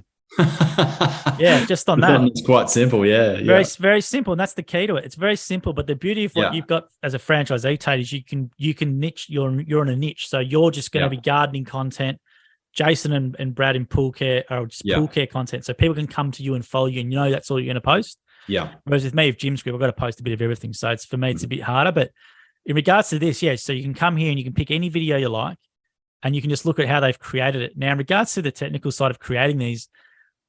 Yeah, just on that. It's quite simple. Yeah. Very simple. And that's the key to it. It's very simple. But the beauty of what you've got as a franchisee, Tate, is you can niche, you're in a niche. So you're just going to be gardening content. Jason and Brad in pool care are just pool care content. So people can come to you and follow you, and that's all you're going to post. Yeah. Whereas with me, with Jim's Group, I've got to post a bit of everything. So for me, it's a bit harder. But in regards to this, so you can come here and you can pick any video you like, and you can just look at how they've created it. Now, in regards to the technical side of creating these,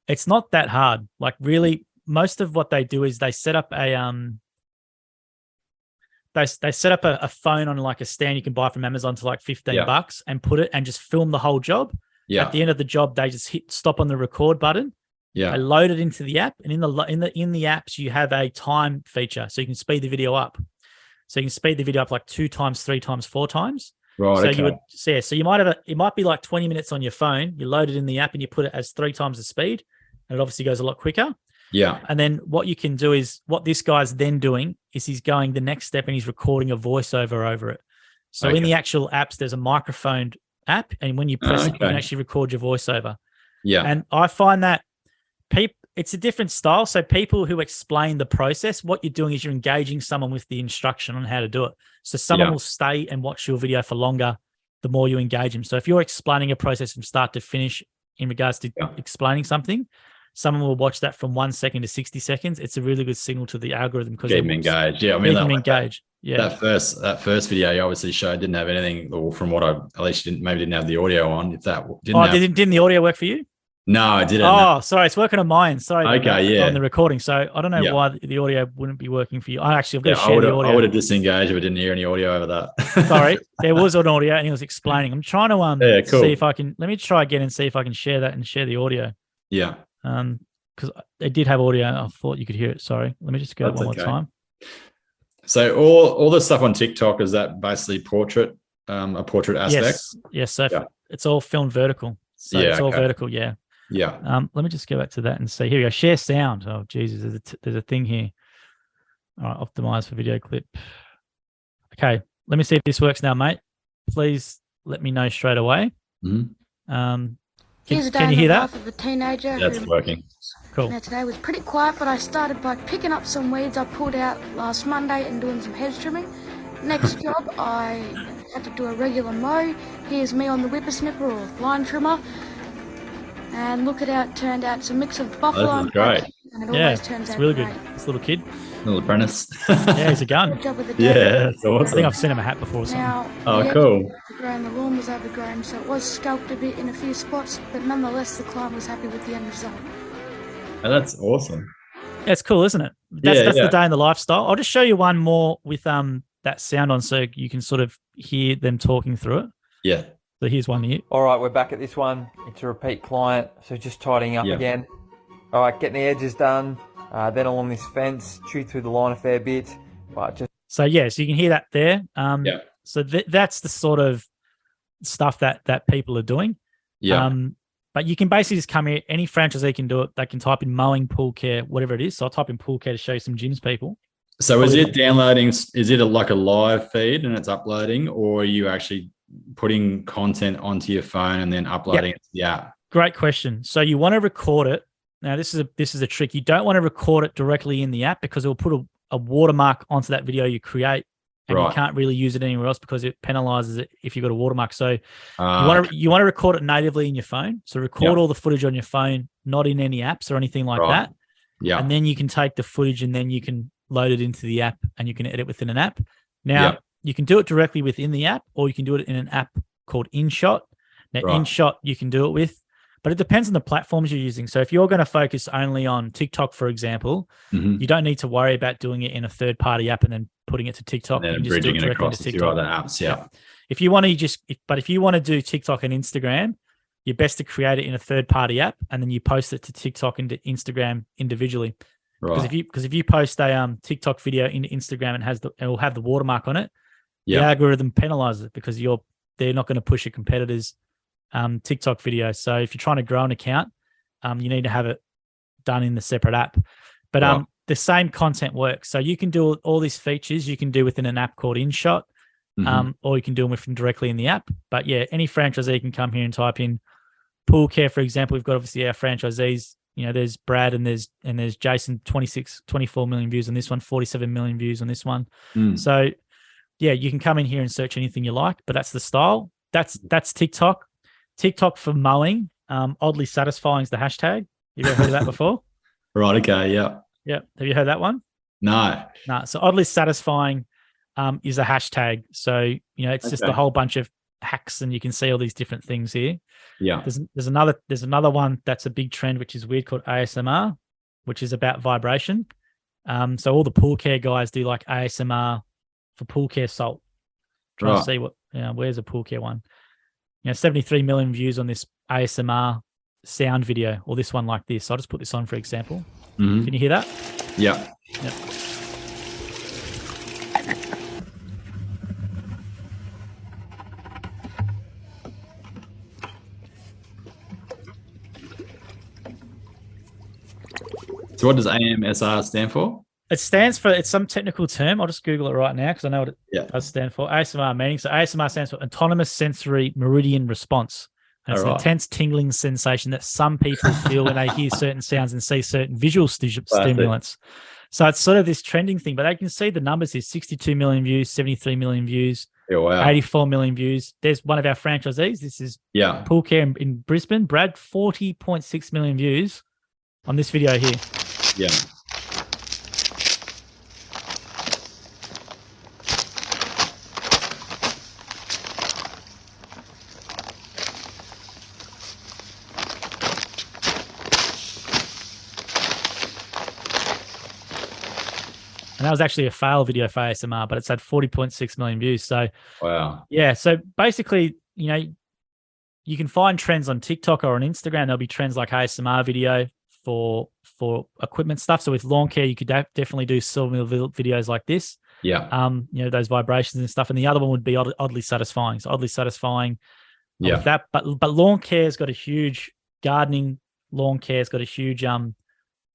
it's not that hard. Like, really, most of what they do is they set up a they set up a phone on like a stand you can buy from Amazon for like $15 and put it and just film the whole job. Yeah. At the end of the job, they just hit stop on the record button. Yeah. They load it into the app, and in the apps you have a time feature, so you can speed the video up. So you can speed the video up like 2 times, 3 times, 4 times. Right. So you might have it might be like 20 minutes on your phone. You load it in the app and you put it as 3 times the speed, and it obviously goes a lot quicker. Yeah. And then what you can do is, what this guy's then doing is he's going the next step and he's recording a voiceover over it. So in the actual apps, there's a microphone app, and when you press it, you can actually record your voiceover. Yeah. And I find that it's a different style. So people who explain the process, what you're doing is you're engaging someone with the instruction on how to do it. So someone will stay and watch your video for longer the more you engage them. So if you're explaining a process from start to finish in regards to explaining something, someone will watch that from 1 second to 60 seconds. It's a really good signal to the algorithm because keep them engaged. Yeah, I mean, engaged. That first video you obviously showed didn't have anything, or from what at least you didn't have the audio on. If that didn't the audio work for you? No, I didn't. Oh, sorry, it's working on mine. Sorry. Okay, on the recording. So I don't know why the audio wouldn't be working for you. I've got to share the audio. I would have disengaged if I didn't hear any audio over that. Sorry, there was an audio and he was explaining. I'm trying to see if I can. Let me try again and see if I can share that and share the audio. Yeah. Because they did have audio. I thought you could hear it. Sorry. Let me just go one more time. So all the stuff on TikTok, is that basically a portrait aspect? Yes. So it's all filmed vertical. So it's all vertical. Yeah. Yeah. Let me just go back to that and see. Here we go. Share sound. Oh, Jesus. There's a thing here. All right. Optimize for video clip. Okay. Let me see if this works now, mate. Please let me know straight away. Mm-hmm. Can you hear that? Of a teenager. That's working. Cool. Now today was pretty quiet, but I started by picking up some weeds I pulled out last Monday and doing some hedge trimming. Next job, I had to do a regular mow. Here's me on the whippersnipper or line trimmer. And look at how it turned out. It's a mix of buffalo and great. And it always turns out really great. Good. This little kid. Little apprentice. Yeah, he's a gun. Good job with the that's awesome. I think I've seen him a hat before or something. Now, cool. The lawn was overgrown, so it was scalped a bit in a few spots, but nonetheless, the client was happy with the end result. Oh, that's awesome. That's cool, isn't it? That's the day in the lifestyle. I'll just show you one more with that sound on, so you can sort of hear them talking through it. Yeah. So here's one here. All right, we're back at this one. It's a repeat client, so just tidying up again. All right, getting the edges done. Then along this fence, chewed through the line a fair bit. So you can hear that there. So that's the sort of stuff that people are doing. Yeah. But you can basically just come here. Any franchisee can do it. They can type in mowing, pool care, whatever it is. So I'll type in pool care to show you some gyms people. So is it downloading? Is it like a live feed and it's uploading, or are you actually putting content onto your phone and then uploading it to the app? Great question. So you want to record it. Now this is a trick. You don't want to record it directly in the app because it will put a watermark onto that video you create, and you can't really use it anywhere else because it penalizes it if you've got a watermark. So you want to record it natively in your phone. So record all the footage on your phone, not in any apps or anything like that. Yeah. And then you can take the footage and then you can load it into the app and you can edit within an app. Now you can do it directly within the app, or you can do it in an app called InShot. Now, InShot you can do it with, but it depends on the platforms you're using. So if you're going to focus only on TikTok, for example, you don't need to worry about doing it in a third-party app and then putting it to TikTok. And then you just bridging do it across to your other apps. Yeah. If you want to do TikTok and Instagram, you're best to create it in a third-party app and then you post it to TikTok and to Instagram individually. Because if you post a TikTok video into Instagram and it will have the watermark on it, the algorithm penalizes it because they're not going to push a competitor's TikTok video. So if you're trying to grow an account, you need to have it done in the separate app. But the same content works. So you can do all these features you can do within an app called InShot, or you can do them with them directly in the app. But yeah, any franchisee can come here and type in pool care, for example. We've got obviously our franchisees. There's Brad and there's Jason, 24 million views on this one, 47 million views on this one. So yeah, you can come in here and search anything you like, but that's the style. That's TikTok. TikTok for mowing. Oddly satisfying is the hashtag. You ever heard of that before? Right. Okay. Yeah. Yeah. Have you heard that one? No. So oddly satisfying is a hashtag. So, it's just a whole bunch of hacks and you can see all these different things here. Yeah. There's another one that's a big trend, which is weird, called ASMR, which is about vibration. So all the pool care guys do like ASMR for pool care salt. Trying to see where's a pool care one. 73 million views on this ASMR sound video, or this one like this. I'll just put this on for example. Can you hear that? Yeah. Yep. So what does AMSR stand for? It stands for, it's some technical term. I'll just Google it right now because I know what it does stand for. ASMR meaning. So ASMR stands for Autonomous Sensory Meridian Response. And it's an intense tingling sensation that some people feel when they hear certain sounds and see certain visual stimulants. So it's sort of this trending thing, but I can see the numbers here: 62 million views, 73 million views, 84 million views. There's one of our franchisees. This is Pool Care in Brisbane. Brad, 40.6 million views on this video here. Yeah. And that was actually a fail video for ASMR, but it's had 40.6 million views. So, wow. Yeah. So basically, you can find trends on TikTok or on Instagram. There'll be trends like ASMR video for equipment stuff. So with lawn care, you could definitely do silver videos like this. Yeah. Those vibrations and stuff. And the other one would be oddly satisfying. So oddly satisfying. With that. But lawn care's got a huge lawn care's got a huge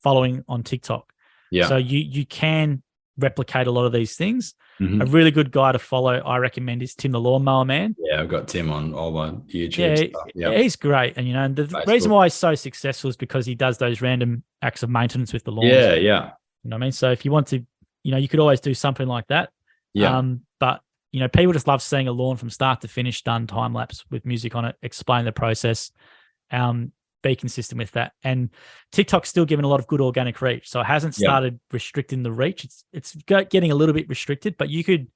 following on TikTok. Yeah. So you can replicate a lot of these things. A really good guy to follow, I recommend, is Tim the Lawnmower Man. Yeah, I've got Tim on all my YouTube stuff. Yeah, he's great. And and the reason why he's so successful is because he does those random acts of maintenance with the lawns. Yeah. You know what I mean? So if you want to, you could always do something like that. Yeah. But people just love seeing a lawn from start to finish done time lapse with music on it, explain the process. Be consistent with that. And TikTok's still giving a lot of good organic reach. So it hasn't started restricting the reach. It's getting a little bit restricted, but you could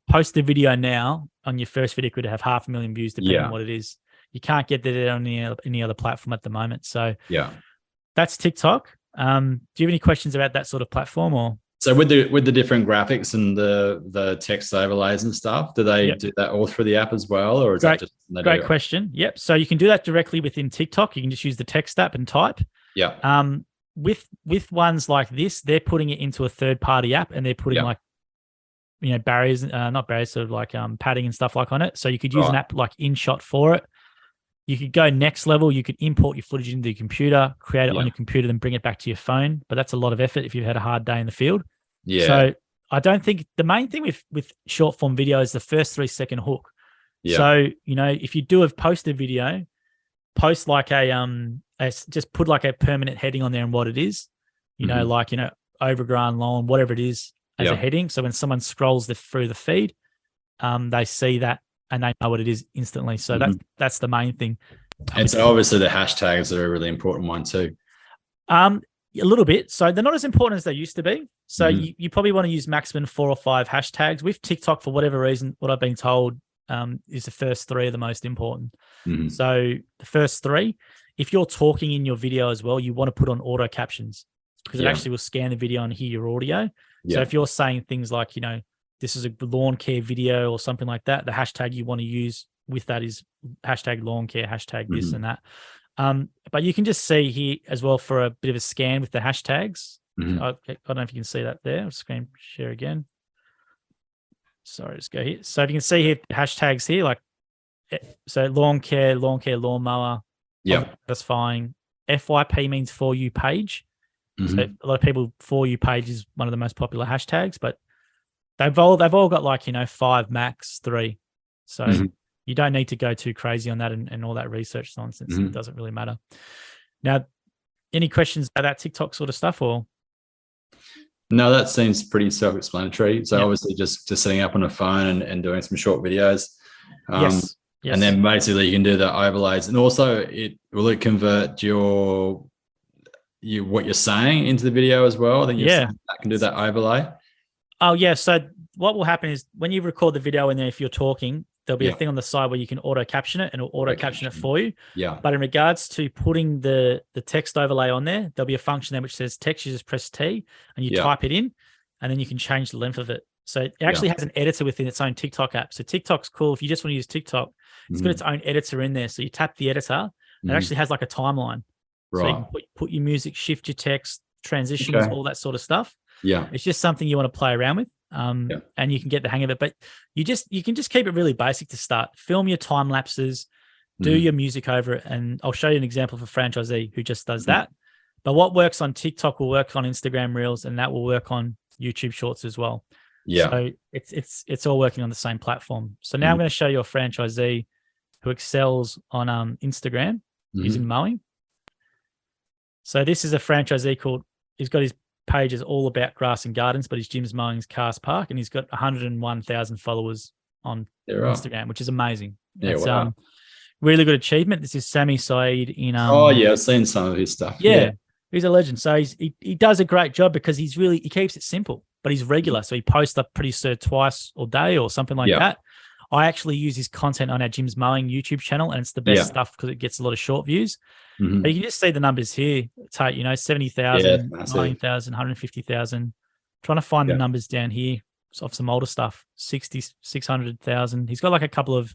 post a video now on your first video, could have 500,000 views depending on what it is. You can't get that on any other platform at the moment. So that's TikTok. Do you have any questions about that sort of platform or? So with the different graphics and the text overlays and stuff, do they do that all through the app as well, or is that just great question? Yep. So you can do that directly within TikTok. You can just use the text app and type. Yeah. With ones like this, they're putting it into a third party app and they're putting barriers, not barriers, sort of like padding and stuff like on it. So you could use an app like InShot for it. You could go next level. You could import your footage into your computer, create it on your computer, then bring it back to your phone. But that's a lot of effort if you've had a hard day in the field. Yeah. So I don't think the main thing with short form video is the first 3-second hook. Yeah. So, if you do post a video, post like just put like a permanent heading on there and what it is, overgrown lawn, whatever it is as a heading. So when someone scrolls through the feed, they see that and they know what it is instantly. So that's the main thing. And so obviously the hashtags are a really important one too. A little bit. So they're not as important as they used to be. So you probably want to use maximum 4 or 5 hashtags. With TikTok, for whatever reason, what I've been told, is the first three are the most important. Mm-hmm. So the first three, if you're talking in your video as well, you want to put on auto captions because it actually will scan the video and hear your audio. So if you're saying things like, this is a lawn care video or something like that, the hashtag you want to use with that is hashtag lawn care, hashtag this and that. But you can just see here as well for a bit of a scan with the hashtags. Mm-hmm. I don't know if you can see that there. I'll screen share again. Sorry, just go here. So if you can see here, hashtags here, like, so lawn care, lawnmower. Yeah. That's fine. FYP means for you page. Mm-hmm. So a lot of people, for you page is one of the most popular hashtags, but they've all got like, 5 max 3. So you don't need to go too crazy on that and all that research nonsense. It doesn't really matter. Now, any questions about that TikTok sort of stuff or? No, that seems pretty self-explanatory. So obviously just setting up on a phone and doing some short videos. Yes. And then basically you can do the overlays. And also will it convert what you're saying into the video as well? Then that can do that overlay. Oh yeah. So what will happen is when you record the video and then if you're talking, there'll be a thing on the side where you can auto caption it and it'll auto caption it for you. Yeah. But in regards to putting the text overlay on there, there'll be a function there which says text. You just press T and you type it in and then you can change the length of it. So it actually has an editor within its own TikTok app. So TikTok's cool. If you just want to use TikTok, it's got its own editor in there. So you tap the editor and it actually has like a timeline. Right. So you can put your music, shift your text, transitions, all that sort of stuff. Yeah. It's just something you want to play around with. And you can get the hang of it, but you can just keep it really basic to start. Film your time lapses, do your music over it, and I'll show you an example of a franchisee who just does that. But what works on TikTok will work on Instagram Reels, and that will work on YouTube Shorts as well. Yeah. So it's all working on the same platform. So now I'm going to show you a franchisee who excels on Instagram using mowing. So this is a franchisee he's got his page is all about grass and gardens, but his gym's mowing his cars park, and he's got 101,000 followers on Instagram, which is amazing. It's really good achievement. This is Sammy Saeed in I've seen some of his stuff. Yeah. He's a legend. So he does a great job because he keeps it simple, but he's regular. So he posts up pretty twice a day or something like that. I actually use his content on our Jim's Mowing YouTube channel, and it's the best stuff because it gets a lot of short views. But you can just see the numbers here, Tate, 70,000, 90,000, 150,000. Trying to find the numbers down here of some older stuff, 60, 600,000. He's got like a couple of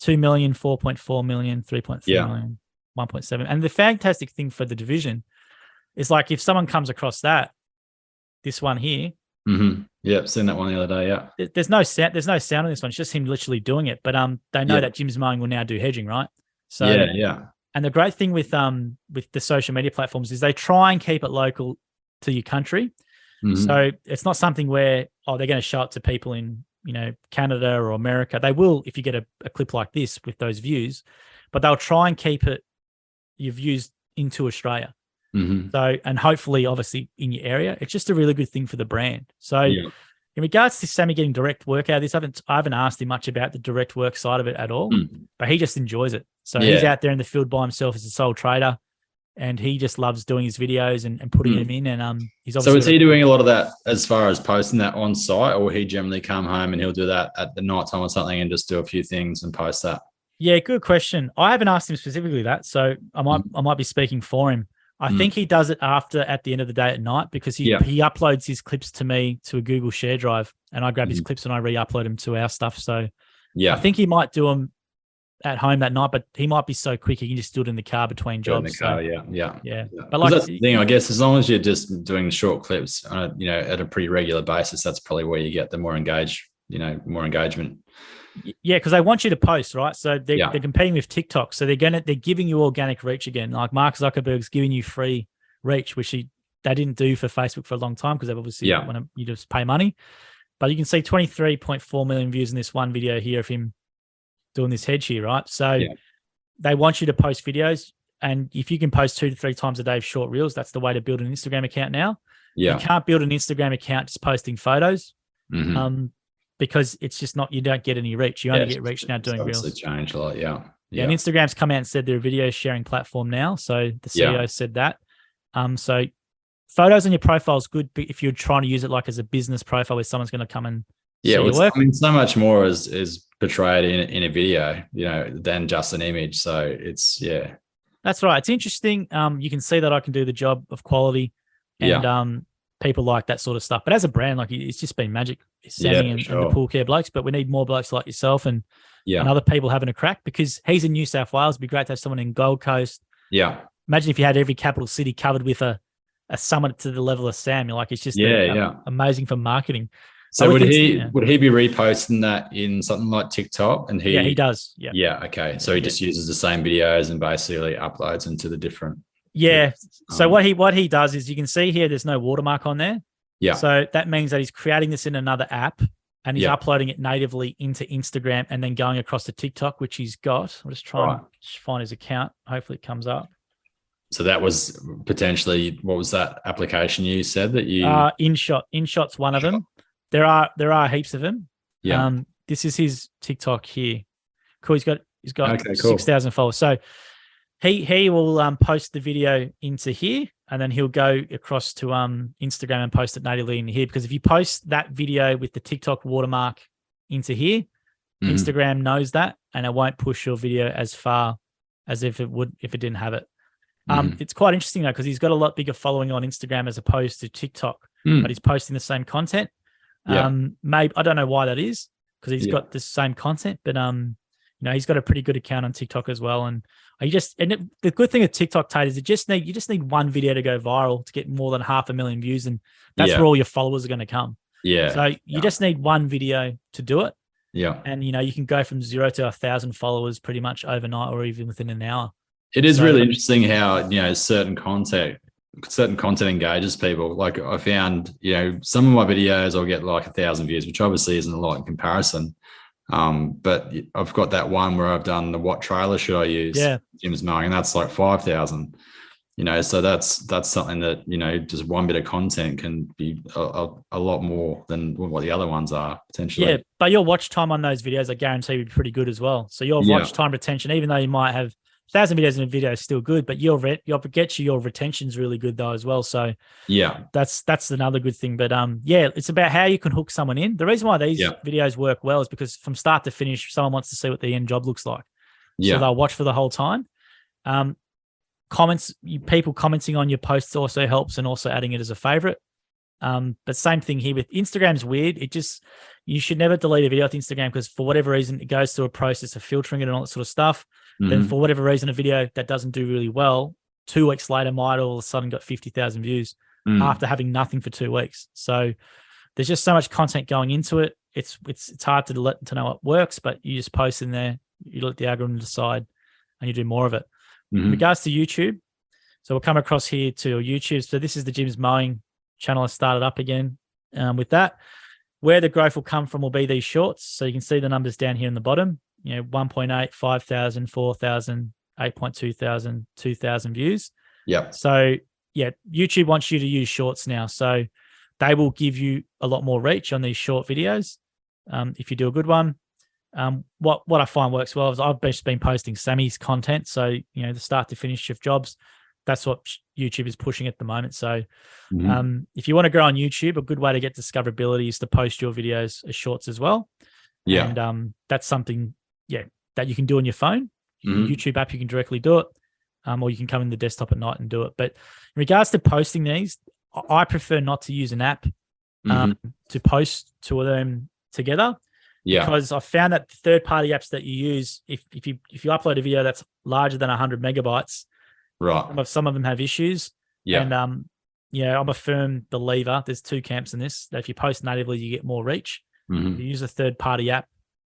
2 million, 4.4 million, 3.3 million, 1.7. And the fantastic thing for the division is like if someone comes across this one here. Yeah, seen that one the other day. Yeah. There's no sound on this one. It's just him literally doing it. But they know that Jim's Mowing will now do hedging, right? So And the great thing with the social media platforms is they try and keep it local to your country. So it's not something where they're going to show it to people in Canada or America. They will if you get a clip like this with those views, but they'll try and keep your views into Australia. So, and hopefully, obviously, in your area, it's just a really good thing for the brand. So, in regards to Sammy getting direct work out of this, I haven't asked him much about the direct work side of it at all, but he just enjoys it. So he's out there in the field by himself as a sole trader, and he just loves doing his videos and putting them in. And he's obviously. So is he doing a lot of that as far as posting that on site, or will he generally come home and he'll do that at the night time or something and just do a few things and post that? Yeah, good question. I haven't asked him specifically that, so I might be speaking for him. I think he does it at the end of the day at night because he uploads his clips to me to a Google Share Drive, and I grab his clips and I re-upload them to our stuff. So I think he might do them at home that night, but he might be so quick he can just do it in the car between jobs. In the car, yeah. But like that's the thing, I guess, as long as you're just doing short clips, at a pretty regular basis, that's probably where you get the more engagement. Yeah, because they want you to post, right? So they're competing with TikTok, so they're giving you organic reach again. Like Mark Zuckerberg's giving you free reach, which they didn't do for Facebook for a long time because they've obviously want you just pay money. But you can see 23.4 million views in this one video here of him doing this hedge here, right? So they want you to post videos, and if you can post 2 to 3 times a day of short reels, that's the way to build an Instagram account now. You can't build an Instagram account just posting photos. Because it's just not, you don't get any reach. You only get reach now doing reels. It's changed a lot, Yeah, and Instagram's come out and said they're a video sharing platform now. So the CEO said that. So photos on your profile is good if you're trying to use it like as a business profile where someone's going to come and Yeah, I mean, so much more is portrayed in a video, than just an image. So it's That's right. It's interesting. You can see that I can do the job of quality, and people like that sort of stuff. But as a brand, like, it's just been magic, Sammy and the Pool Care blokes. But we need more blokes like yourself and other people having a crack, because he's in New South Wales. It'd be great to have someone in Gold Coast. Yeah. Imagine if you had every capital city covered with a summit to the level of Sam. You're like, it's just amazing for marketing. So would he be reposting that in something like TikTok? And he does. Yeah. Yeah. Okay. So he just uses the same videos and basically uploads into the different. Yeah. So what he does is, you can see here, there's no watermark on there. Yeah. So that means that he's creating this in another app, and he's uploading it natively into Instagram and then going across to TikTok, which he's got. I'll just try and find his account. Hopefully it comes up. So that was potentially, what was that application you said that you? InShot. InShot's one of them. There are heaps of them. Yeah. This is his TikTok here. Cool. He's got okay, cool. 6,000 followers. So he will post the video into here, and then he'll go across to Instagram and post it natively in here. Because if you post that video with the TikTok watermark into here, Instagram knows that, and it won't push your video as far as if it would if it didn't have it. It's quite interesting though, because he's got a lot bigger following on Instagram as opposed to TikTok, but he's posting the same content. Maybe, I don't know why that is, because he's got the same content, but he's got a pretty good account on TikTok as well. And the good thing with TikTok, Tate, is you just need one video to go viral to get more than 500,000 views, and that's where all your followers are going to come. Yeah. So you just need one video to do it. Yeah. And you can go from 0 to 1,000 followers pretty much overnight, or even within an hour. It is really interesting how certain content engages people. Like, I found, some of my videos I'll get like 1,000 views, which obviously isn't a lot in comparison. But I've got that one where I've done the what trailer should I use? Yeah. Jim's mowing, and that's like 5,000. So that's something that, just one bit of content can be a lot more than what the other ones are potentially. Yeah, but your watch time on those videos, I guarantee, would be pretty good as well. So your watch time retention, even though you might have 1,000 videos in a video, is still good, but your retention's really good though as well. So that's another good thing. But it's about how you can hook someone in. The reason why these videos work well is because from start to finish, someone wants to see what the end job looks like. So they'll watch for the whole time. People commenting on your posts also helps, and also adding it as a favorite. But same thing here with Instagram's weird. You should never delete a video with Instagram, because for whatever reason, it goes through a process of filtering it and all that sort of stuff. Then for whatever reason, a video that doesn't do really well, 2 weeks later might all of a sudden got 50,000 views after having nothing for 2 weeks. So there's just so much content going into it. It's hard to know what works, but you just post in there, you let the algorithm decide, and you do more of it. In regards to YouTube, so we'll come across here to YouTube. So this is the Jim's Mowing channel I started up again. With that, where the growth will come from will be these shorts. So you can see the numbers down here in the bottom. 1.8, 5,000, 4,000, 8.2,000, 2,000 views. Yeah. So YouTube wants you to use shorts now. So they will give you a lot more reach on these short videos if you do a good one. What I find works well is I've just been posting Sammy's content. So, the start to finish of jobs, that's what YouTube is pushing at the moment. So if you want to grow on YouTube, a good way to get discoverability is to post your videos as shorts as well. Yeah. And that's something, that you can do on your phone. YouTube app, you can directly do it. Or you can come in the desktop at night and do it. But in regards to posting these, I prefer not to use an app to post two of them together. Yeah. Because I found that third-party apps that you use, if you upload a video that's larger than 100 megabytes, right, some of them have issues. Yeah. And I'm a firm believer. There's two camps in this. That if you post natively, you get more reach. If you use a third-party app,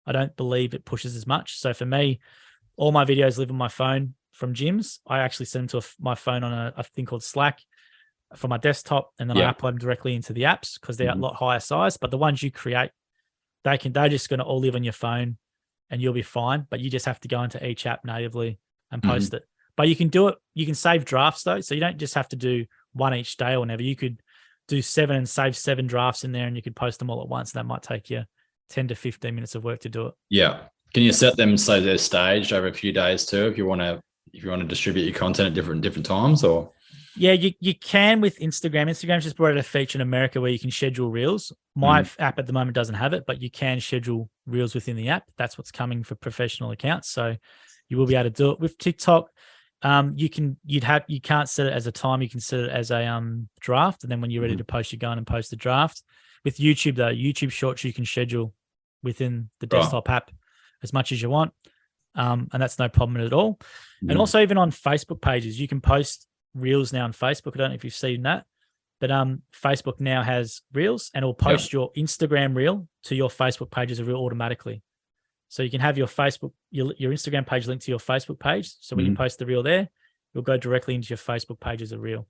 I don't believe it pushes as much. So for me, all my videos live on my phone from Jim's. I actually send them to my phone on a thing called Slack for my desktop, and then I upload them directly into the apps because they're a lot higher size. But the ones you create, they're just going to all live on your phone, and you'll be fine. But you just have to go into each app natively and post it. But you can do it. You can save drafts though, so you don't just have to do one each day or whenever. You could do 7 and save 7 drafts in there, and you could post them all at once. That might take you 10 to 15 minutes of work to do it. Yeah. Can you set them so they're staged over a few days too, if you want to distribute your content at different times, or? Yeah, you can with Instagram. Instagram's just brought out a feature in America where you can schedule reels. My app at the moment doesn't have it, but you can schedule reels within the app. That's what's coming for professional accounts. So you will be able to do it with TikTok. You can't set it as a time. You can set it as a draft, and then when you're ready to post, you go in and post the draft. With YouTube though, YouTube Shorts you can schedule within the desktop app as much as you want, and that's no problem at all. And also even on Facebook pages, you can post reels now on Facebook. I don't know if you've seen that, but Facebook now has reels, and it'll post your Instagram reel to your Facebook page as a reel automatically. So you can have your Instagram page linked to your Facebook page. So when you post the reel there, you'll go directly into your Facebook page as a reel.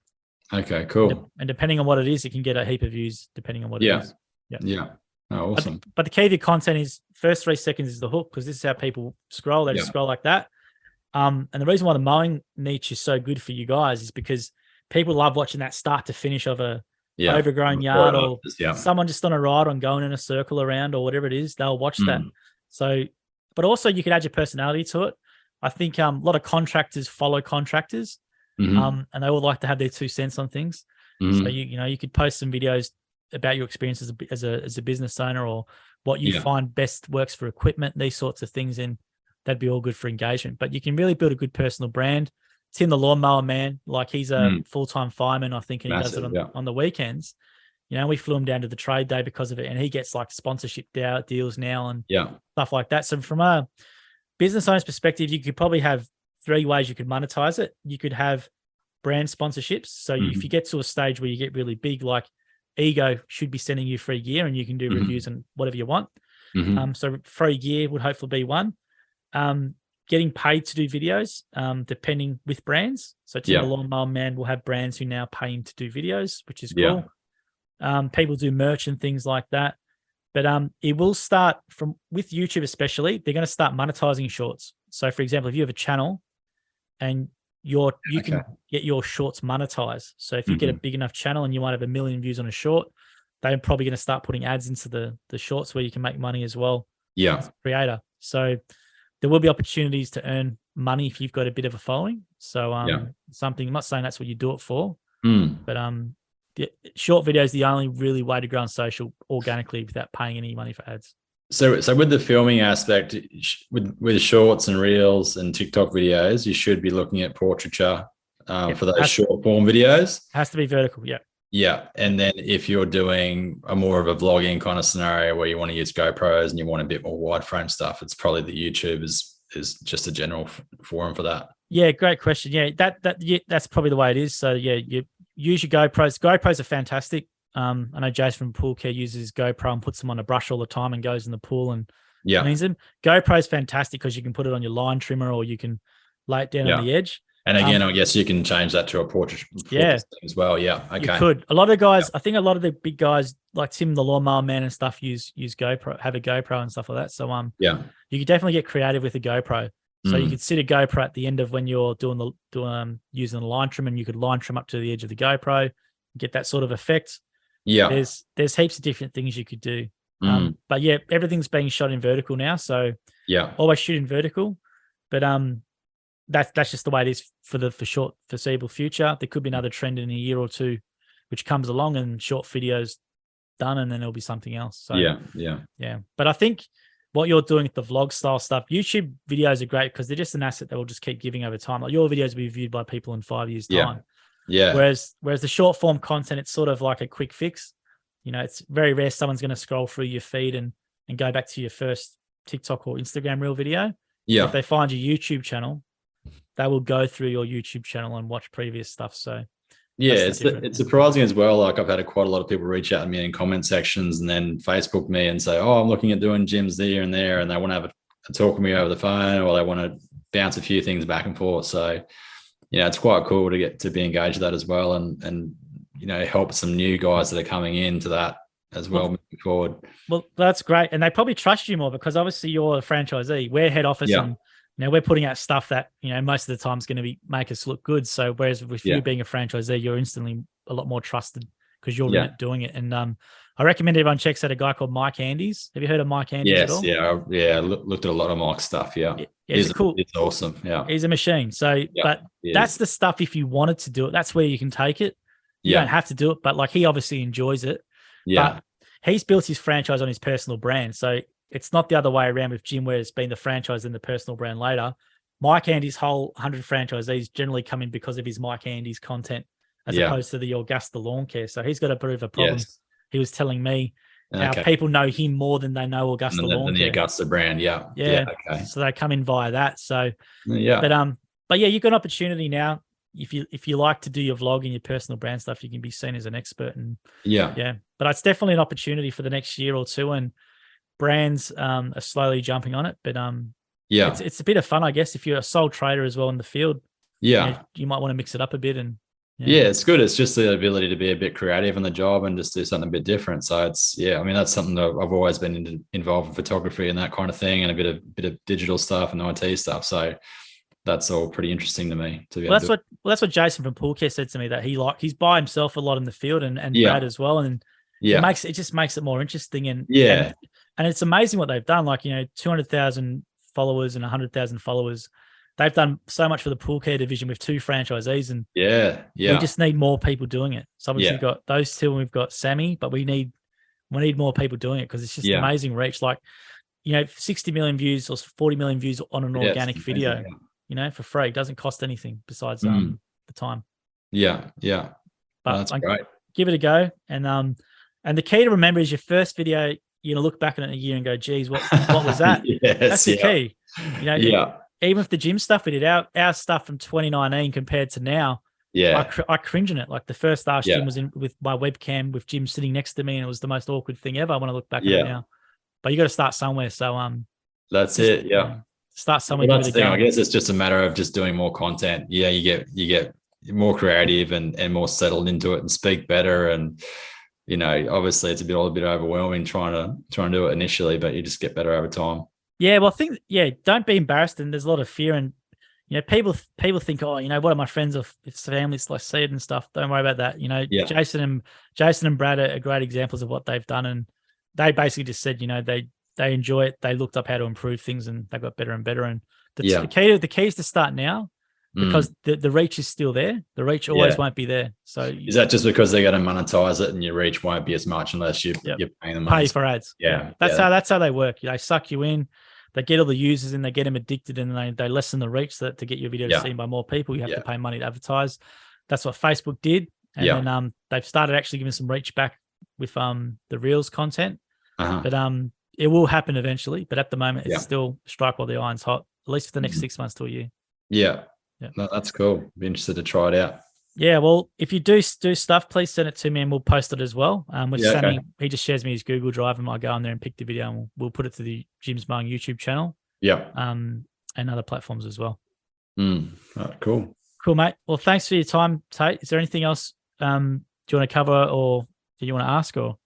Okay, cool. And depending on what it is, it can get a heap of views depending on what it is. Yeah. Oh, awesome. But the key to content is first 3 seconds is the hook, because this is how people scroll. They just scroll like that. And the reason why the mowing niche is so good for you guys is because people love watching that start to finish of a overgrown yard, or someone just on a ride on going in a circle around or whatever it is. They'll watch that. So, but also you could add your personality to it. I think a lot of contractors follow contractors, and they all like to have their 2 cents on things. So you could post some videos about your experience as a business owner, or what you find best works for equipment, these sorts of things, and that'd be all good for engagement. But you can really build a good personal brand. Tim, the lawnmower man, like he's a full-time fireman, I think, and he does it on the weekends. We flew him down to the trade day because of it, and he gets like sponsorship deals now and stuff like that. So from a business owner's perspective, you could probably have 3 ways you could monetize it. You could have brand sponsorships. So if you get to a stage where you get really big, like Ego should be sending you free gear, and you can do reviews and whatever you want. So free gear would hopefully be one. Getting paid to do videos, depending with brands. So Tim the Lawnmower Man will have brands who now pay him to do videos, which is cool. People do merch and things like that. But it will start with YouTube especially, they're going to start monetizing shorts. So for example, if you have a channel and you can get your shorts monetized. So if you get a big enough channel and you might have 1 million views on a short, they're probably going to start putting ads into the shorts where you can make money as well. As a creator. So there will be opportunities to earn money if you've got a bit of a following. So I'm not saying that's what you do it for, but the short video is the only really way to grow on social organically without paying any money for ads. So with the filming aspect, with shorts and reels and TikTok videos, you should be looking at portraiture for those short form videos. Has to be vertical, Yeah. And then if you're doing a more of a vlogging kind of scenario where you want to use GoPros and you want a bit more wide frame stuff, it's probably the YouTube is just a general forum for that. Yeah, great question. Yeah, that's probably the way it is. So you use your GoPros. GoPros are fantastic. I know Jason from Pool Care uses his GoPro and puts them on a brush all the time and goes in the pool and cleans them. GoPro is fantastic because you can put it on your line trimmer, or you can lay it down on the edge. And again, I guess you can change that to a portrait as well. Yeah. Okay. You could. A lot of guys, I think a lot of the big guys like Tim, the Lawnmower Man and stuff use GoPro, have a GoPro and stuff like that. So you could definitely get creative with a GoPro. So you could sit a GoPro at the end of when you're using the line trim, and you could line trim up to the edge of the GoPro, get that sort of effect. Yeah. There's heaps of different things you could do. But everything's being shot in vertical now. So always shoot in vertical. But that's just the way it is for the short foreseeable future. There could be another trend in a year or two which comes along, and short videos done, and then there'll be something else. So yeah. But I think what you're doing with the vlog style stuff, YouTube videos are great because they're just an asset that will just keep giving over time. Like your videos will be viewed by people in 5 years' time. Yeah. Whereas the short form content, it's sort of like a quick fix. It's very rare someone's going to scroll through your feed and go back to your first TikTok or Instagram reel video. Yeah. If they find your YouTube channel, they will go through your YouTube channel and watch previous stuff. So it's surprising as well. Like I've had quite a lot of people reach out to me in comment sections and then Facebook me and say, "Oh, I'm looking at doing gyms there and there," and they want to have a talk with me over the phone, or they want to bounce a few things back and forth. So it's quite cool to get to be engaged with that as well, and help some new guys that are coming into that as well moving forward. Well, that's great, and they probably trust you more because obviously you're a franchisee. We're head office, and we're putting out stuff that most of the time is going to make us look good. So whereas with you being a franchisee, you're instantly a lot more trusted because you're in it doing it. And I recommend everyone checks out a guy called Mike Andes. Have you heard of Mike Andes at all? Yeah. Looked at a lot of Mike's stuff. Yeah. He's cool. It's awesome. Yeah. He's a machine. So, but that's the stuff, if you wanted to do it, that's where you can take it. You don't have to do it, but like he obviously enjoys it. Yeah. But he's built his franchise on his personal brand. So it's not the other way around with Jim, where it's been the franchise and the personal brand later. Mike Andy's whole 100 franchisees generally come in because of his Mike Andy's content, as opposed to the Augusta Lawn Care. So he's got a bit of a problem. Yes. He was telling me how people know him more than they know Augusta Lawn Care. The Augusta brand, yeah. Okay. So they come in via that. So but yeah, you've got an opportunity now. If you like to do your vlog and your personal brand stuff, you can be seen as an expert. And but it's definitely an opportunity for the next year or two, and brands are slowly jumping on it. But it's a bit of fun, I guess, if you're a sole trader as well in the field. You might want to mix it up a bit. And it's good. It's just the ability to be a bit creative on the job and just do something a bit different. So it's I mean, that's something that I've always been involved in, photography and that kind of thing, and a bit of digital stuff and IT stuff. So that's all pretty interesting to me. That's what Jason from Pool Care said to me, that he's by himself a lot in the field, and Brad as well. And it just makes it more interesting. And it's amazing what they've done. Like, 200,000 followers and 100,000 followers. They've done so much for the Pool Care division with 2 franchisees, and we just need more people doing it. So obviously we've got those 2, and we've got Sammy, but we need more people doing it, because it's just amazing reach. Like, 60 million views or 40 million views on an organic video, for free. It doesn't cost anything besides the time. But that's great. Give it a go. And the key to remember is your first video, you're gonna look back at it in a year and go, geez, what was that? That's the key. Even if the gym stuff we did, our stuff from 2019 compared to now, I cringe in it. Like the first Ask Jim was in with my webcam with Jim sitting next to me, and it was the most awkward thing ever when I look back at it now. But you got to start somewhere. So that's it. Start somewhere. Well, that's the thing. I guess it's just a matter of just doing more content. You get more creative and more settled into it and speak better. And obviously it's a bit overwhelming trying to do it initially, but you just get better over time. Yeah, well, I think don't be embarrassed, and there's a lot of fear, and people think, oh, what are my friends or families like see it and stuff. Don't worry about that. Jason and Brad are great examples of what they've done, and they basically just said, they enjoy it. They looked up how to improve things, and they got better and better. And the key is to start now, because the reach is still there. The reach always won't be there. So is that just because they're going to monetize it, and your reach won't be as much unless you're paying them money? Pay for ads. That's how they work. They suck you in. They get all the users in, they get them addicted, and they lessen the reach so that to get your video seen by more people, you have to pay money to advertise. That's what Facebook did. And then they've started actually giving some reach back with the Reels content. But it will happen eventually. But at the moment, it's still strike while the iron's hot, at least for the next 6 months to a year. No, that's cool. Be interested to try it out. Well, if you do stuff, please send it to me and we'll post it as well. With Sammy, he just shares me his Google Drive, and I go on there and pick the video, and we'll put it to the Jim's Mowing YouTube channel. And other platforms as well. Cool, mate. Well, thanks for your time, Tate. Is there anything else do you want to cover, or do you want to ask? Or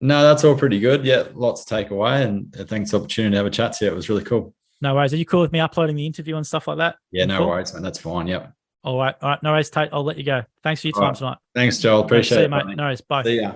no, that's all pretty good. Lots to take away, and thanks for the opportunity to have a chat to you. It was really cool. No worries. Are you cool with me uploading the interview and stuff like that? No worries, man. That's fine. All right. No worries, Tate. I'll let you go. Thanks for your time tonight. Thanks, Joel. Appreciate it, mate. No worries. Bye. See ya.